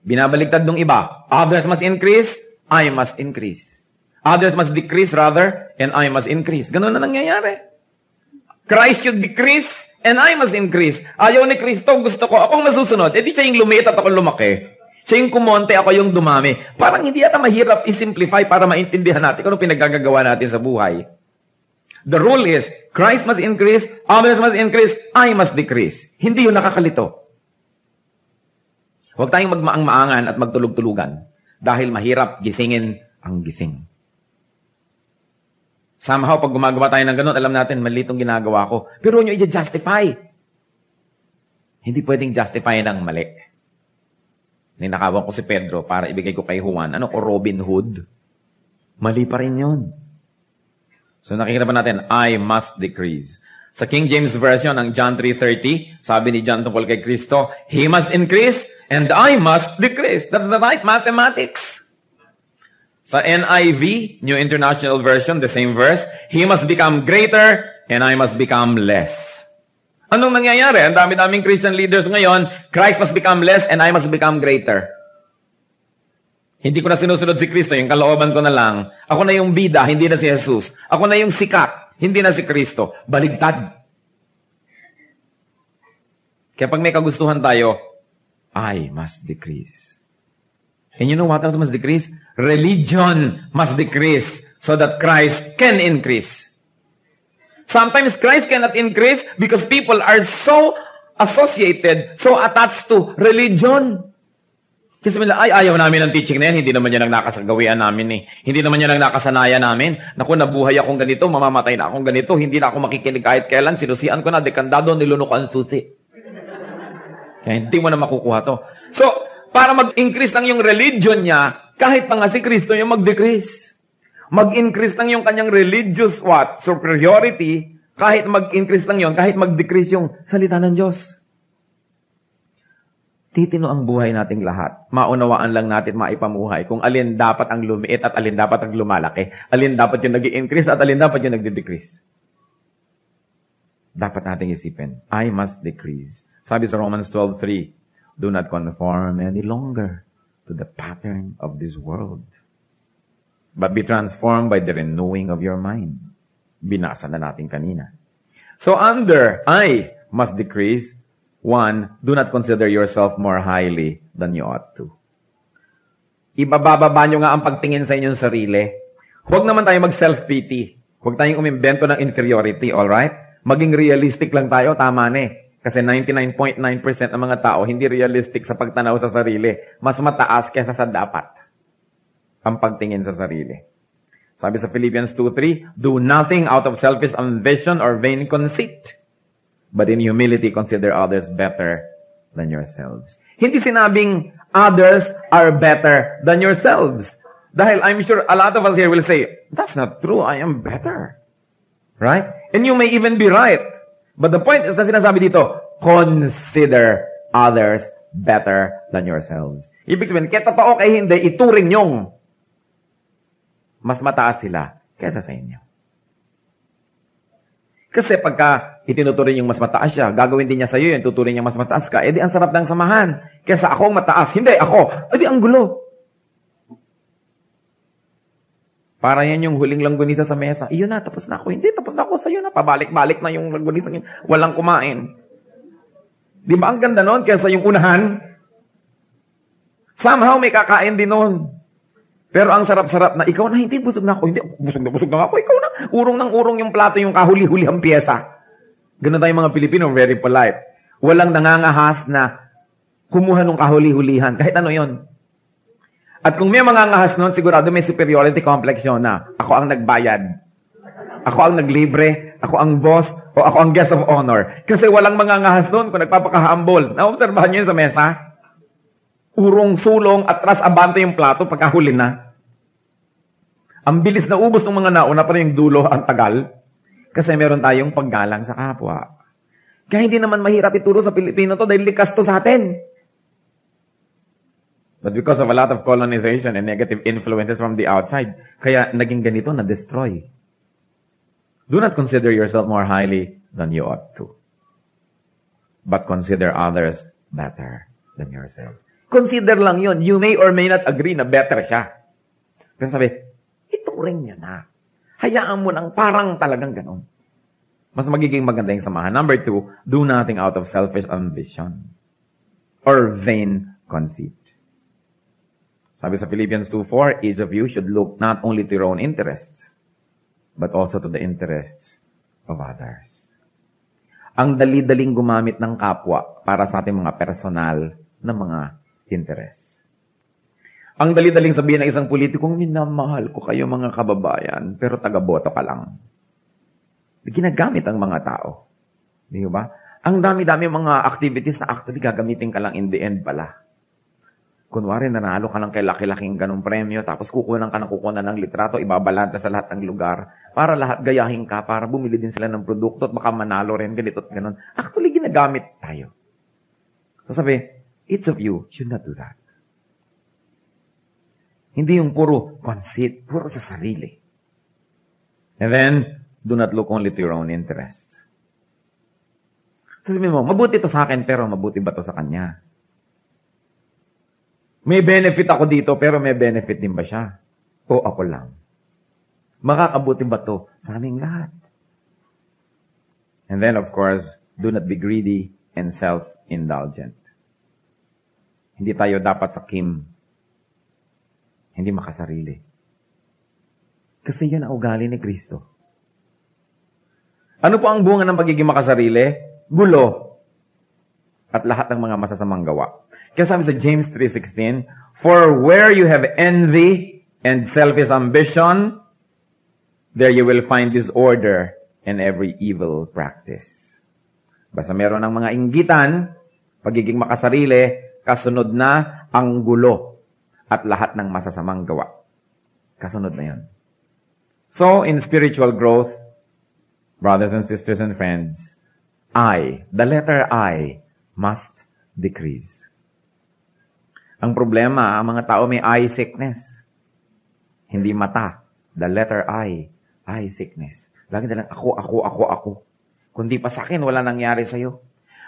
Binabaligtad ng iba. Others must increase, I must increase. Others must decrease rather, and I must increase. Ganun na nangyayari. Christ should decrease, and I must increase. Ayaw ni Kristo, gusto ko, akong masusunod. Eh di siya yung lumiit at ako lumaki. Siya yung kumonte, ako yung dumami. Parang hindi yata mahirap i-simplify para maintindihan natin kung ano pinagagagawa natin sa buhay. The rule is, Christ must increase, others must increase, I must decrease. Hindi yun nakakalito. Huwag tayong magmaang-maangan at magtulog-tulugan dahil mahirap gisingin ang gising. Somehow, pag gumagawa tayo ng ganun, alam natin, mali itong ginagawa ko. Pero nyo i-justify. Hindi pwedeng justify ng mali. Ninakawan ko si Pedro para ibigay ko kay Juan. Ano ko, Robin Hood? Mali pa rin yun. So nakikita pa natin, I must decrease. Sa King James Version, ang John 3:30, sabi ni John tungkol kay Kristo, He must increase and I must decrease. That's the right mathematics. Sa NIV, New International Version, the same verse, He must become greater and I must become less. Anong nangyayari? Ang dami-daming Christian leaders ngayon, Christ must become less and I must become greater. Hindi ko na sinusunod si Kristo, yung kalooban ko na lang. Ako na yung bida, hindi na si Jesus. Ako na yung sikat, hindi na si Kristo. Baligtad. Kaya pag may kagustuhan tayo, I must decrease. And you know what else must decrease? Religion must decrease so that Christ can increase. Sometimes Christ cannot increase because people are so associated, so attached to religion. Kasi nila, ayaw namin ng teaching na yan, hindi naman yan ang nakasagawian namin eh. Hindi naman yan ang nakasanayan namin. Naku, nabuhay akong ganito, mamamatay na akong ganito, hindi na ako makikinig kahit kailan, sinusian ko na, dekandado, nilunok ang susi. Kaya hindi mo na makukuha to. So, para mag-increase lang yung religion niya, kahit pa nga si Kristo yung mag-decrease. Mag-increase lang yung kanyang religious superiority, kahit mag-increase lang yun, kahit mag-decrease yung salita ng Diyos. Titino ang buhay nating lahat. Maunawaan lang natin maipamuhay kung alin dapat ang lumiit at alin dapat ang lumalaki. Alin dapat yung nag-i-increase at alin dapat yung nag-decrease. Dapat nating isipin, I must decrease. Sabi sa Romans 12:3, do not conform any longer to the pattern of this world, but be transformed by the renewing of your mind. Binasa na natin kanina. So under I must decrease, 1, do not consider yourself more highly than you ought to. Ibababa nyo nga ang pagtingin sa inyong sarili. Huwag naman tayo mag-self-pity. Huwag tayong umimbento ng inferiority, alright? Maging realistic lang tayo, tama na eh. Kasi 99.9% ng mga tao hindi realistic sa pagtanaw sa sarili. Mas mataas kaysa sa dapat ang pagtingin sa sarili. Sabi sa Philippians 2:3, do nothing out of selfish ambition or vain conceit, but in humility consider others better than yourselves. Hindi sinabing others are better than yourselves. Dahil I'm sure a lot of us here will say, that's not true, I am better. Right? And you may even be right. But the point is na sinasabi dito, consider others better than yourselves. Ibig sabihin, kaya totoo kay hindi, ituring nyong mas mataas sila kaysa sa inyo. Kasi pagka itinuturing yung mas mataas siya, gagawin din niya sa iyo yun, tuturing niya mas mataas ka, edi ang sarap ng samahan. Kaysa akong mataas, hindi ako, edi ang gulo. Para yan yung huling langgunisa sa mesa. Iyon na, tapos na ako. Hindi, tapos na ako sa'yo na. Pabalik-balik na yung langgunisa. Walang kumain. Di ba ang ganda nun kaysa yung unahan? Somehow may kakain din nun. Pero ang sarap-sarap na, ikaw na, hindi, busog na ako. Hindi, busog na ako. Ikaw na. Urong ng urong yung plato, yung kahuli-huli ang pyesa. Ganun tayong mga Pilipino, very polite. Walang nangangahas na kumuha ng kahuli-hulihan. Kahit ano yon. At kung may mga ngahas nun, sigurado may superiority complex yun na ako ang nagbayad. Ako ang naglibre, ako ang boss, o ako ang guest of honor. Kasi walang mga ngahas nun kung nagpapakahambol. Naobserbahan nyo yun sa mesa? Urong, sulong, atras, abante yung plato pagkahuli na. Ang bilis na ubos ng mga nauna pa rin yung dulo, ang tagal. Kasi meron tayong paggalang sa kapwa. Kaya hindi naman mahirap ituro sa Pilipino to dahil likas to sa atin. But because of a lot of colonization and negative influences from the outside, kaya naging ganito na-destroy. Do not consider yourself more highly than you ought to. But consider others better than yourselves. Consider lang yun. You may or may not agree na better siya. Pero sabi, ito panurin niya na. Hayaan mo lang, parang talagang ganun. Mas magiging maganda yung samahan. Number 2, do nothing out of selfish ambition or vain conceit. Sabi sa Philippians 2:4, each of you should look not only to your own interests, but also to the interests of others. Ang dali-daling gumamit ng kapwa para sa ating mga personal na mga interest. Ang dali-daling sabihin ng isang politikong, minamahal ko kayo mga kababayan, pero taga-boto ka lang. Ginagamit ang mga tao. Di ba? Ang dami-dami mga activities na actually gagamitin ka lang in the end pala. Kunwari, nanalo ka lang kay laki-laking ganong premyo, tapos kukunan ng litrato, ibabalanta sa lahat ng lugar, para lahat gayahin ka, para bumili din sila ng produkto, at baka manalo rin, ganito at ganon. Actually, ginagamit tayo. So sabi, each of you should not do that. Hindi yung puro conceit, puro sa sarili. And then, do not look only to your own interest. So sabi mo, mabuti to sa akin, pero mabuti ba to sa kanya? May benefit ako dito, pero may benefit din ba siya? O ako lang? Makakabuti ba to sa aming lahat? And then, of course, do not be greedy and self-indulgent. Hindi tayo dapat sakim. Hindi makasarili. Kasi yan ang ugali ni Kristo. Ano po ang bunga ng pagiging makasarili? Gulo. At lahat ng mga masasamang gawa. Kaya sabi sa James 3:16, for where you have envy and selfish ambition, there you will find disorder and every evil practice. Basta meron ng mga inggitan, pagiging makasarili, kasunod na ang gulo at lahat ng masasamang gawa. Kasunod na yan. So, in spiritual growth, brothers and sisters and friends, the letter I, must decrease. Ang problema, ang mga tao may eye sickness. Hindi mata. The letter I, eye sickness. Lagi na lang, ako. Kundi pa sa akin, wala nangyari sa'yo.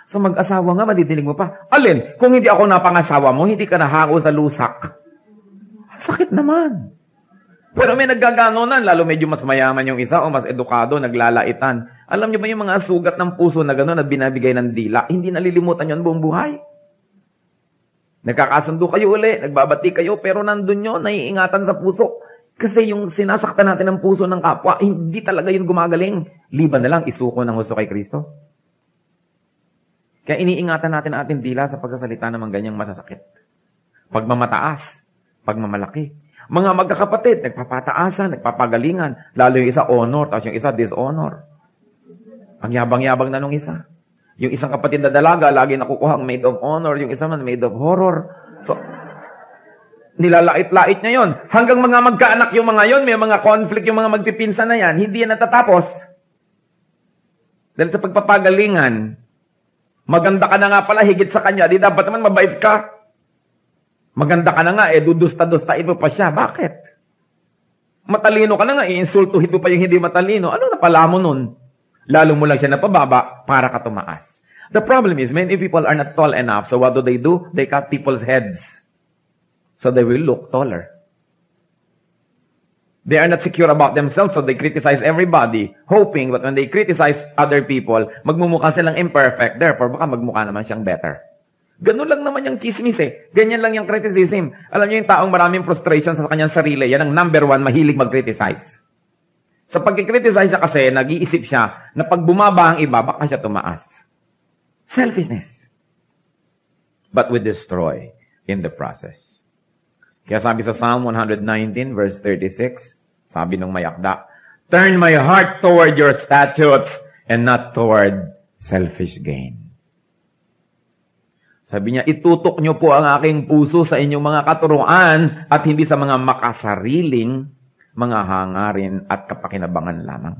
So mag-asawa nga, madidinig mo pa, alin, kung hindi ako napangasawa mo, hindi ka nahango sa lusak. Sakit naman. Pero may naggaganunan, lalo medyo mas mayaman yung isa o mas edukado, naglalaitan. Alam niyo ba yung mga sugat ng puso na gano'n na binabigay ng dila, hindi nalilimutan yun buong buhay? Nagkakasundo kayo uli, nagbabati kayo, pero nandun yun, naiingatan sa puso. Kasi yung sinasaktan natin ng puso ng kapwa, hindi talaga yun gumagaling. Liban na lang, isuko ng husto kay Kristo. Kaya iniingatan natin ang ating dila sa pagsasalita ng mga ganyang masasakit. Pagmamataas, pagmamalaki. Mga magkakapatid, nagpapataasan, nagpapagalingan. Lalo yung isa honor, tapos yung isa dishonor. Ang yabang-yabang na nung isa. Yung isang kapatid na dalaga, lagi nakukuha ang maid of honor. Yung isa man, maid of horror. So, nilalait-lait niya yon. Hanggang mga magkaanak yung mga yon, may mga conflict yung mga magpipinsan na yan, hindi yan natatapos. Dahil sa pagpapagalingan, maganda ka na nga pala, higit sa kanya, di dapat naman mabait ka. Maganda ka na nga, dudusta-dustain mo pa siya. Bakit? Matalino ka na nga, iinsultuhin mo pa yung hindi matalino. Ano napala mo nun? Lalo mo lang siya napababa para ka tumaas. The problem is, many people are not tall enough. So what do? They cut people's heads. So they will look taller. They are not secure about themselves, so they criticize everybody, hoping that when they criticize other people, magmumukha silang imperfect. Therefore, baka magmukha naman siyang better. Ganun lang naman yung chismis eh. Ganyan lang yung criticism. Alam niyo yung taong maraming frustration sa kanyang sarili, yan ang number 1, mahilig mag-criticize. Sa pag-criticize siya kasi, nag-iisip siya na pag bumaba ang iba, baka siya tumaas. Selfishness. But we destroy in the process. Kaya sabi sa Psalm 119 verse 36, sabi nung mayakda, turn my heart toward your statutes and not toward selfish gain. Sabi niya, itutok niyo po ang aking puso sa inyong mga katuruan at hindi sa mga makasariling mga hangarin at kapakinabangan lamang.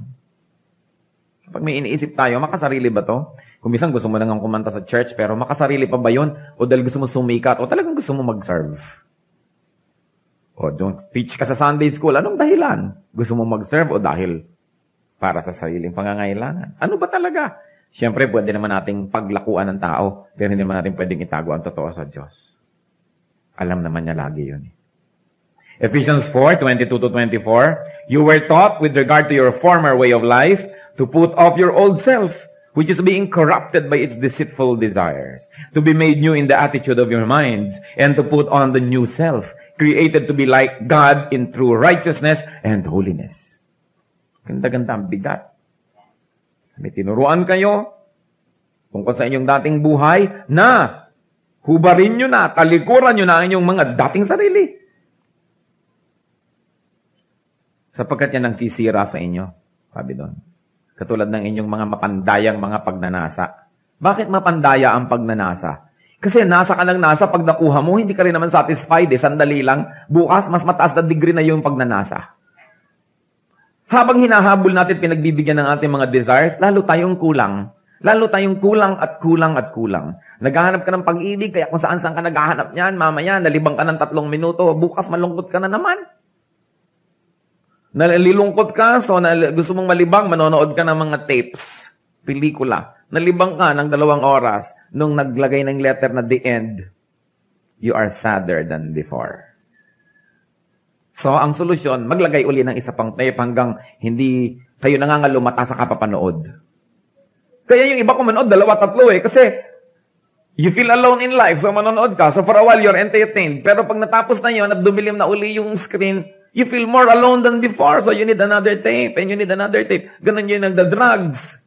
Kapag may iniisip tayo, makasarili ba to? Kung minsan gusto mo nang kumanta sa church, pero makasarili pa ba yun? O dahil gusto mo sumikat? O talagang gusto mo mag-serve? O don't teach ka sa Sunday school. Anong dahilan? Gusto mo mag-serve o dahil para sa sariling pangangailangan? Ano ba talaga? Siyempre, pwede naman nating paglakuan ng tao, pero hindi naman natin pwedeng itago ang totoo sa Diyos. Alam naman niya lagi yun. Ephesians 4:22-24, You were taught with regard to your former way of life to put off your old self, which is being corrupted by its deceitful desires, to be made new in the attitude of your minds, and to put on the new self, created to be like God in true righteousness and holiness. Ganda-ganda ang bigat. May tinuruan kayo tungkol sa inyong dating buhay na hubarin nyo na, talikuran nyo na ang inyong mga dating sarili. Sapagkat yan ang sisira sa inyo, sabi doon. Katulad ng inyong mga mapandayang mga pagnanasa. Bakit mapandaya ang pagnanasa? Kasi nasa ka lang nasa, pag nakuha mo, hindi ka rin naman satisfied, sandali lang. Bukas, mas mataas na degree na yung pagnanasa. Habang hinahabol natin, pinagbibigyan ng ating mga desires, lalo tayong kulang. Lalo tayong kulang at kulang at kulang. Naghahanap ka ng pag-ibig, kaya kung saan-saan ka naghahanap niyan, mamaya, nalibang ka ng 3 minuto, bukas malungkot ka na naman. Nalilungkot ka, so gusto mong malibang, manonood ka ng mga tapes, pelikula. Nalibang ka ng 2 oras, nung naglagay ng letter na the end, you are sadder than before. So, ang solusyon, maglagay uli ng isa pang tape hanggang hindi kayo nangangalumata sa kapapanood. Kaya yung iba kumanood, 2-3 kasi you feel alone in life, so manonood ka. So for a while, you're entertained. Pero pag natapos na yun at dumilim na uli yung screen, you feel more alone than before. So you need another tape and you need another tape. Ganun yun nagda-drugs.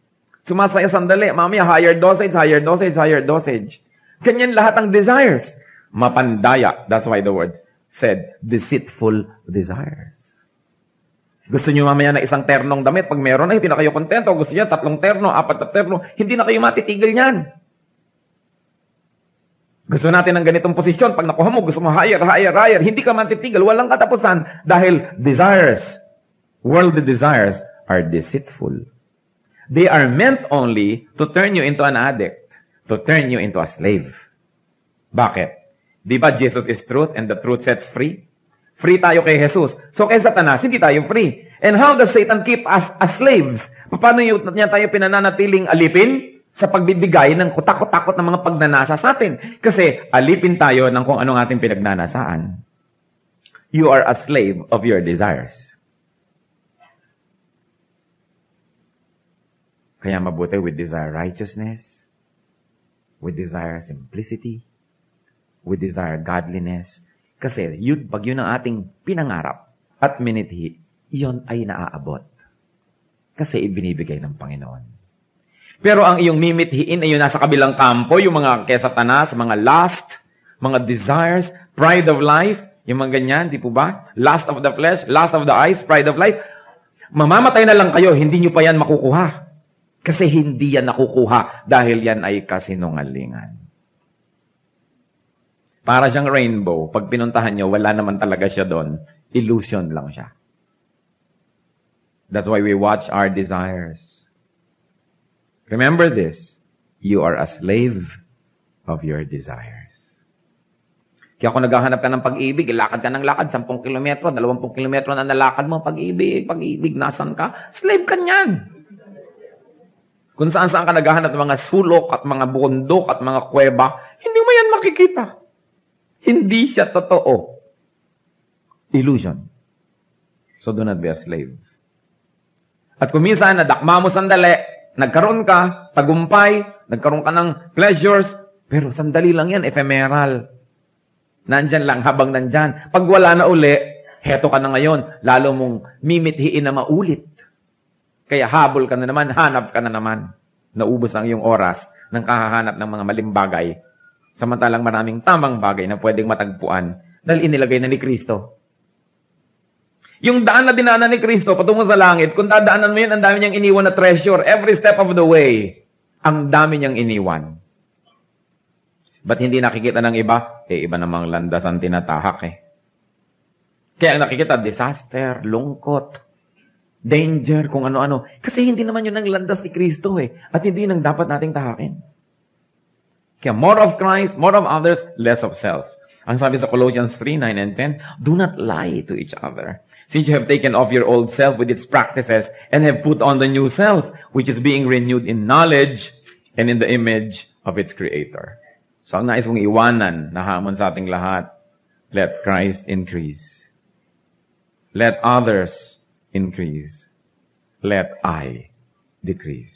Sumasaya sandali. Mamaya, higher dosage, higher dosage, higher dosage. Ganyan lahat ang desires. Mapandaya. That's why the word said, deceitful desires. Gusto nyo mamaya na isang ternong damit, pag meron na, hindi na kayo kontento. Gusto nyo 3 terno, 4 na terno, hindi na kayo matitigil niyan. Gusto natin ng ganitong posisyon, pag nakuha mo, gusto mo higher, higher, higher, hindi ka matitigil, walang katapusan, dahil desires, worldly desires, are deceitful. They are meant only to turn you into an addict, to turn you into a slave. Bakit? Di ba Jesus is truth and the truth sets free? Free tayo kay Jesus. So kay Satanas, hindi tayo free. And how does Satan keep us as slaves? Paano niya tayo pinananatiling alipin? Sa pagbibigay ng kutakot-takot ng mga pagnanasa sa atin. Kasi alipin tayo ng kung anong ating pinagnanasaan. You are a slave of your desires. Kaya mabuti we desire righteousness, we desire simplicity, we desire godliness. Kasi pag yun ang ating pinangarap at minithi, iyon ay naaabot. Kasi ibinibigay ng Panginoon. Pero ang iyong mimithiin ay yung nasa kabilang kampo, yung mga kay Satanas, mga lust, mga desires, pride of life, yung mga ganyan, di po ba? Lust of the flesh, lust of the eyes, pride of life. Mamamatay na lang kayo, hindi nyo pa yan makukuha. Kasi hindi yan nakukuha dahil yan ay kasinungalingan. Para siyang rainbow, pag pinuntahan nyo, wala naman talaga siya doon. Illusion lang siya. That's why we watch our desires. Remember this, you are a slave of your desires. Kaya kung naghahanap ka ng pag-ibig, lakad ka ng lakad, 10 kilometro, 20 kilometro na nalakad mo, pag-ibig, nasan ka? Slave ka niyan. Kung saan-saan ka naghahanap ng mga sulok at mga bundok at mga kuweba, hindi mo yan makikita. Hindi siya totoo. Illusion. So do not be a slave. At kung minsan, nadakma mo sandali, nagkaroon ka, tagumpay, nagkaroon ka ng pleasures, pero sandali lang yan, ephemeral. Nandyan lang habang nandyan. Pag wala na uli, heto ka na ngayon, lalo mong mimithiin na maulit. Kaya habol ka na naman, hanap ka na naman. Naubos ang iyong oras ng kahahanap ng mga maling bagay. Samantalang maraming tamang bagay na pwedeng matagpuan dahil inilagay na ni Kristo. Yung daan na dinaanan ni Kristo patungo sa langit, kung dadaanan mo yun, ang dami niyang iniwan na treasure. Every step of the way, ang dami niyang iniwan. Ba't hindi nakikita ng iba? Iba namang landas ang tinatahak Kaya ang nakikita, disaster, lungkot, danger, kung ano-ano. Kasi hindi naman yun ang landas ni Kristo At hindi yun ang dapat nating tahakin. Kaya more of Christ, more of others, less of self. Ang sabi sa Colossians 3:9 and 10, do not lie to each other. Since you have taken off your old self with its practices and have put on the new self, which is being renewed in knowledge and in the image of its Creator. So ang nais kong iwanan na hamon sa ating lahat, let Christ increase. Let others increase. Let I decrease.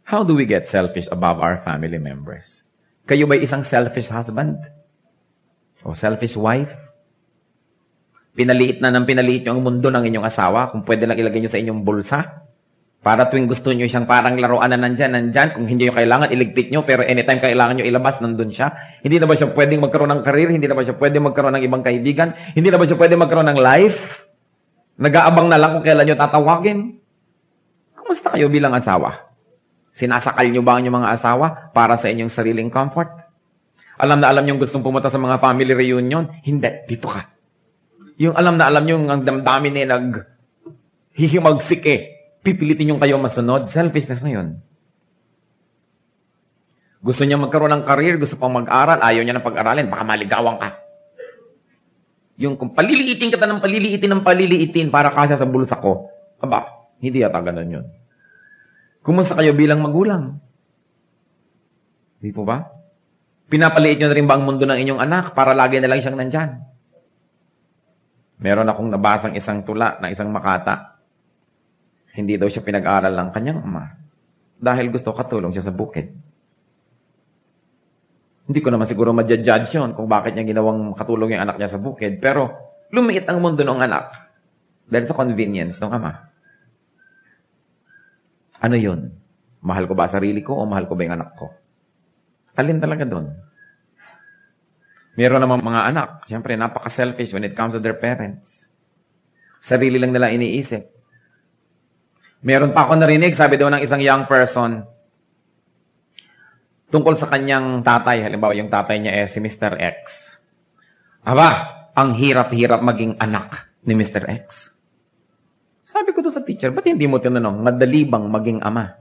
How do we get selfish above our family members? Kayo ba'y isang selfish husband? O selfish wife? Pinaliit na ng pinaliit nyo ang mundo ng inyong asawa, kung pwede lang ilagay nyo sa inyong bulsa. Para tuwing gusto nyo siyang parang laruan na nandyan. Kung hindi nyo kailangan, iligpit nyo, pero anytime kailangan nyo ilabas, nandun siya. Hindi na ba siya pwedeng magkaroon ng career? Hindi na ba siya pwedeng magkaroon ng ibang kaibigan? Hindi na ba siya pwedeng magkaroon ng life? Nag-aabang na lang kung kailan nyo tatawagin? Kumusta kayo bilang asawa? Sinasakal nyo ba ang inyong mga asawa para sa inyong sariling comfort? Alam na alam nyo gustong pumunta sa mga family reunion? Hindi, dito ka. Yung alam na alam nyo ang damdamin eh naghihimagsik eh. Pipilitin yung kayo masunod. Selfishness na yun. Gusto niya magkaroon ng career, gusto pang mag-aral, ayaw niya ng pag-aralin, baka maligawan ka. Yung kung paliliitin kita ng paliliitin para kasya sa bulsa ko, aba, hindi yata ganun yun. Kumusta kayo bilang magulang? Di po ba? Pinapaliit nyo na rin ba ang mundo ng inyong anak para lagi na lang siyang nandyan? Meron akong nabasang isang tula na isang Makata. Hindi daw siya pinag-aral ng kanyang ama dahil gusto katulong siya sa bukid. Hindi ko naman siguro ma-judge yun kung bakit niya ginawang katulong yung anak niya sa bukid. Pero lumiit ang mundo ng anak dahil sa convenience ng ama. Ano yun? Mahal ko ba sarili ko o mahal ko ba yung anak ko? Alin talaga doon? Meron namang mga anak, siyempre napaka-selfish when it comes to their parents. Sarili lang nila iniisip. Meron pa ako narinig, sabi daw ng isang young person, tungkol sa kanyang tatay, halimbawa yung tatay niya si Mr. X. Aba, ang hirap-hirap maging anak ni Mr. X. Sabi ko doon sa teacher, ba't hindi mo tinanong, madali bang maging ama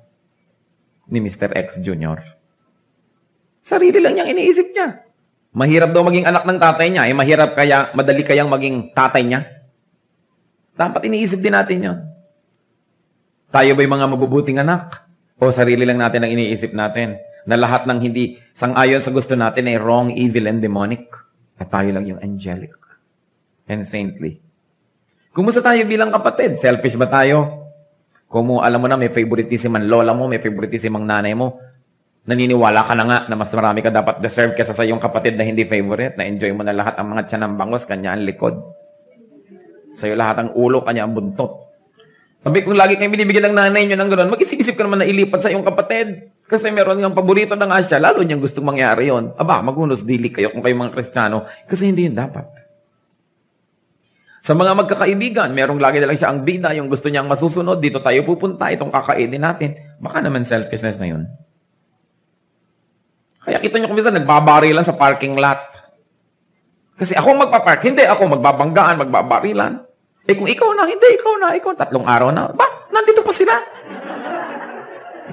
ni Mr. X Jr.? Sarili lang niyang iniisip niya. Mahirap daw maging anak ng tatay niya. Madali kayang maging tatay niya? Dapat iniisip din natin yun. Tayo ba'y mga mabubuting anak? O sarili lang natin ang iniisip natin? Na lahat ng hindi sang-ayon sa gusto natin ay wrong, evil, and demonic. At tayo lang yung angelic and saintly. Kumusta tayo bilang kapatid? Selfish ba tayo? Kung alam mo na may favoritism ang lola mo, may favoritism ang nanay mo, naniniwala ka na nga na mas marami ka dapat deserve kesa sa iyong kapatid na hindi favorite, na enjoy mo na lahat ang mga tiyan ng bangos, kanya ang likod. Sa'yo lahat ang ulo, kanya ang buntot. Sabi kung lagi kayong binibigyan ng nanay nyo ng gano'n, mag-isip-isip ka naman na ilipat sa iyong kapatid. Kasi meron ng paborito na nga siya, lalo niyang gustong mangyari yon. Aba, maghunos dili kayo kung kayo mga Kristiyano, kasi hindi yun dapat. Sa mga magkakaibigan, merong lagi na lang siya ang bida, yung gusto niyang masusunod, dito tayo pupunta, itong kakainin natin. Baka naman selfishness na yun. Kaya kita niyo kung minsan, nagbabarilan sa parking lot. Kasi ako magpapark, hindi ako magbabanggaan, magbabarilan. Eh kung ikaw na, hindi, ikaw na, 3 araw na. Ba? Nandito pa sila.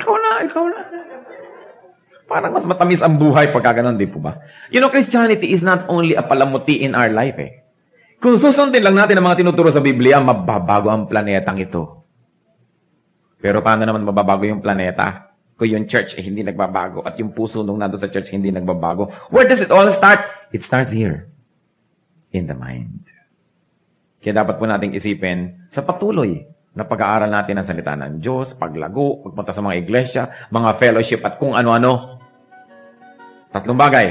Ikaw na. Parang mas matamis ang buhay pagka ganun, di po ba? You know, Christianity is not only a palamuti in our life eh. Kung susundin lang natin ang mga tinuturo sa Biblia, mababago ang planetang ito. Pero paano naman mababago yung planeta? Kung yung church hindi nagbabago at yung puso nung nandun sa church hindi nagbabago. Where does it all start? It starts here. In the mind. Kaya dapat po nating isipin sa patuloy na pag-aaral natin ang salita ng Diyos, paglago, pagpunta sa mga iglesia, mga fellowship at kung ano-ano. 3 bagay.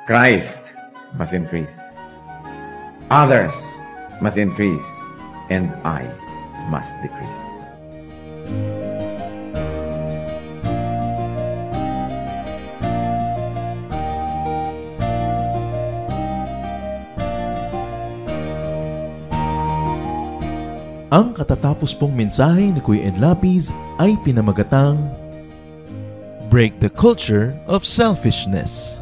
Christ must increase. Others must increase. And I must decrease. Ang katatapos pong mensahe ni Kuya Ed Lapiz ay pinamagatang Break the Culture of Selfishness.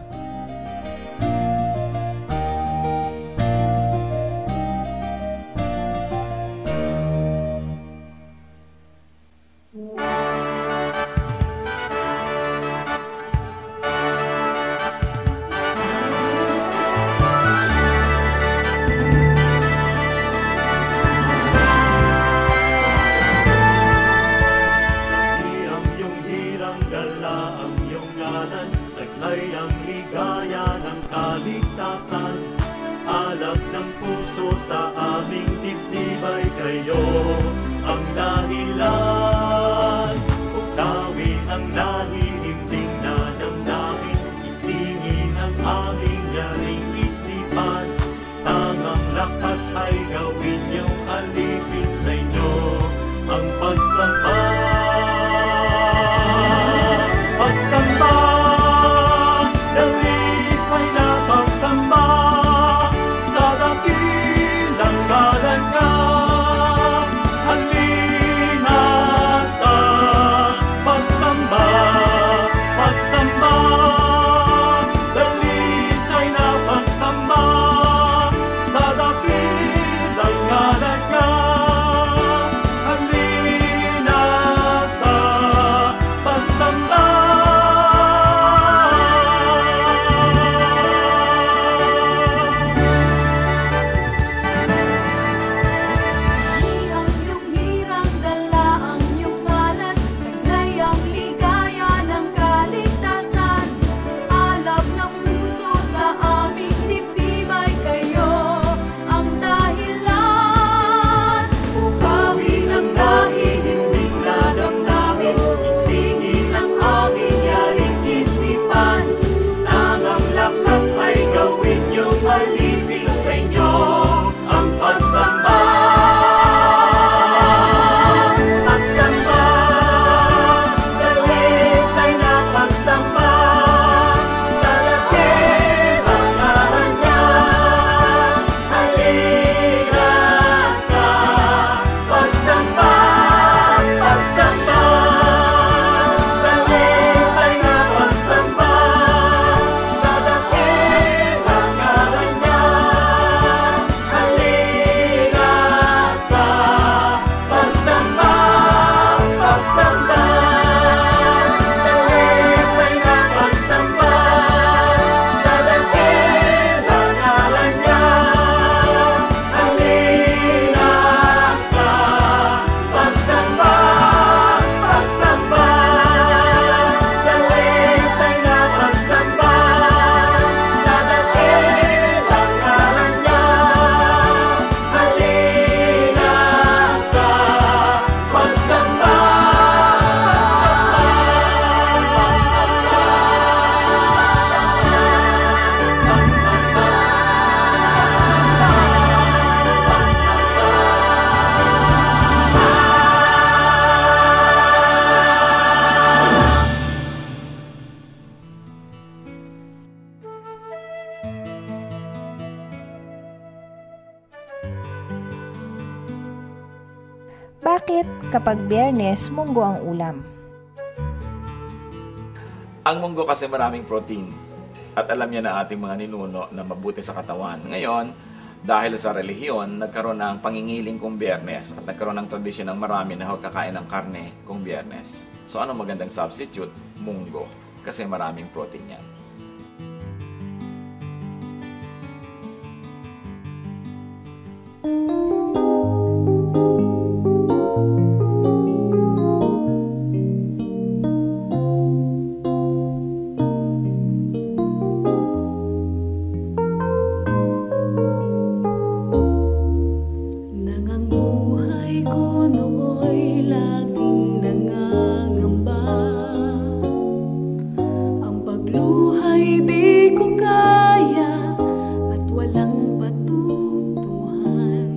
Alak ng puso sa aming dibdib. nagtibay kayo ang dahilan. Uktawin ang nahihimbing na damdamin, isingin ang aming yaring isipan. Tangang lakas ay gawin niyong alipin sa inyo ang pagsamba. Pagsamba, dalis ay napagsamba sa dakilang ngalan niya. Halina sa pagsamba, pagsamba, dalis ay napagsamba sa dakilang ngalan niya. Halina sa pagsamba. Ang iyong hirang dala ang iyong kalat, taglay ang ligaya ng kaligtasan. Alab ng puso sa aming dibdibay kayo ang dahilan. Upawin ang nahihimbing na damdamin, isingin ang aming yaring isipan. Tangang lakas ay gawin niyong alipin sa inyo ang pagsamba. Pagsamba, dalis ay napagsamba sa dakilang ngalan niya. Halina sa pagsamba, pagsamba, dalis ay napagsamba sa dakilang ngalan niya. Halina sa pagsamba, pagsamba, dalis ay napagsamba sa dakilang ngalan niya. Halina sa pagsamba, pagsamba, dalis ay napagsamba sa dakilang ngalan niya. Halina sa pagsamba, Bakit kapag Biyernes, munggo ang ulam? Ang munggo kasi maraming protein. At alam niya na ating mga ninuno na mabuti sa katawan. Ngayon, dahil sa relihiyon, nagkaroon ng pangingiling kung Biyernes at nagkaroon ng tradisyon ng marami na huwag kakain ng karne kung Biyernes. So ano magandang substitute? Munggo. Kasi maraming protein yan. Nang ang buhay ko nooy laging nangangamba, ang pagluhay di ko kaya at walang patutunguhan.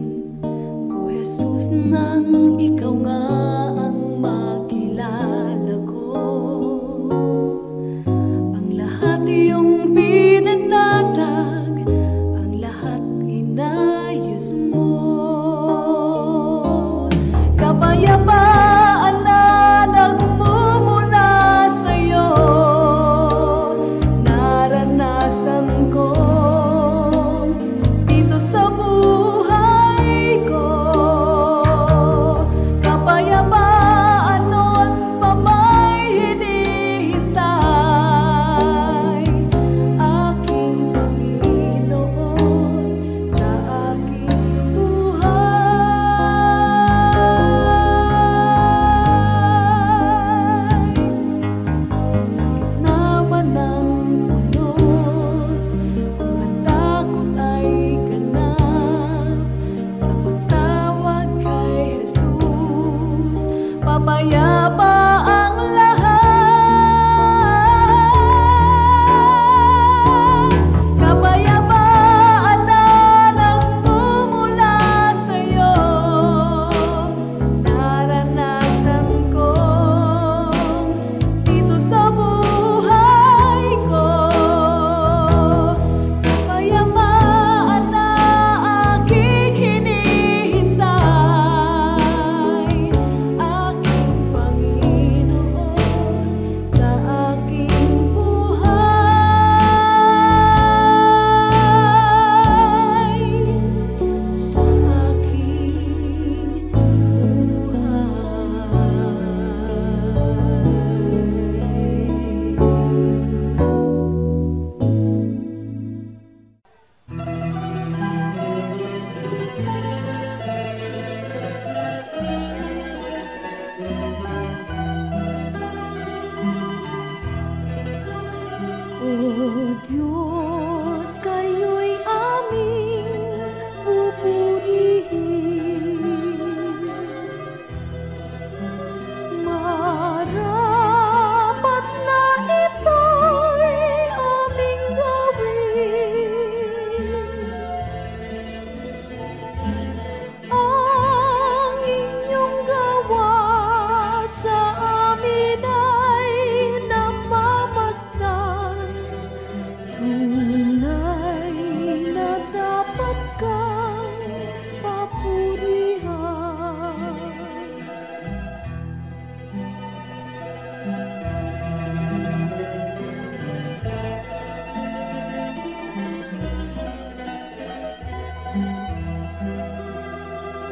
Diyos, kayo'y aming pupurihin. Marapat na ito'y aming gawin. Ang inyong gawa sa amin ay namamasdan. Tunay na dapat kang papurihan.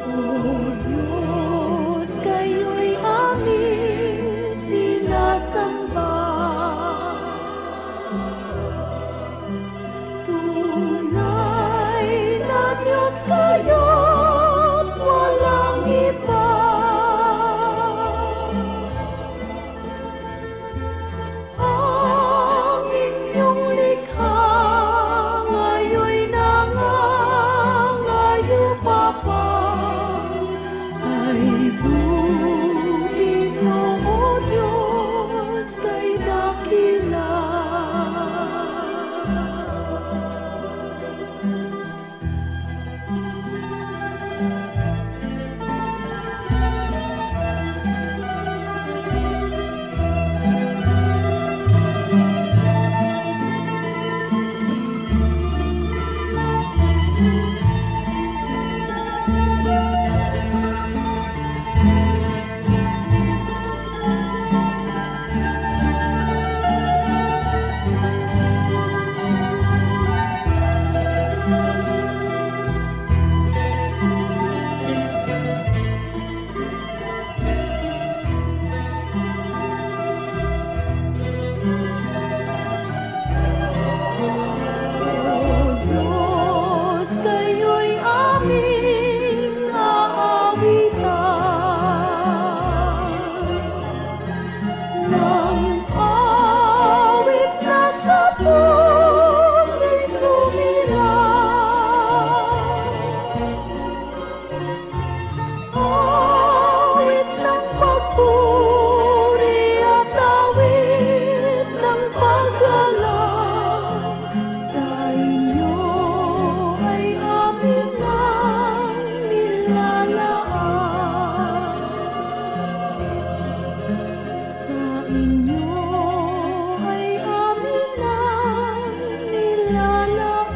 O Diyos, kayo'y aming sinasamba. Tunay na Diyos kayo't walang iba. Ang inyong likha ngayon'y nangangayo pa. Ay buhay niyo, O Diyos, kay dakila. Diyos, kayo'y aming aawitan. Nang awit na sa puso'y sumirang. Awit ng pagpuri at awit ng paggalang. Sa inyo ay amin ang nilalaan. Sa inyo ay amin ang nilalaan.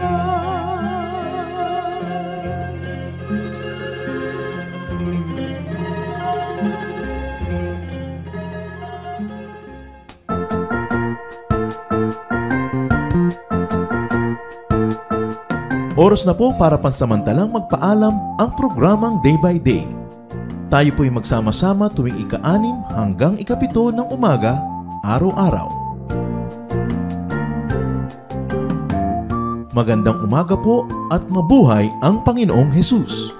Oras na po para pansamantalang magpaalam ang programang Day by Day. Tayo po'y magsama-sama tuwing ika-6 hanggang ika-7 ng umaga, araw-araw. Magandang umaga po at mabuhay ang Panginoong Hesus!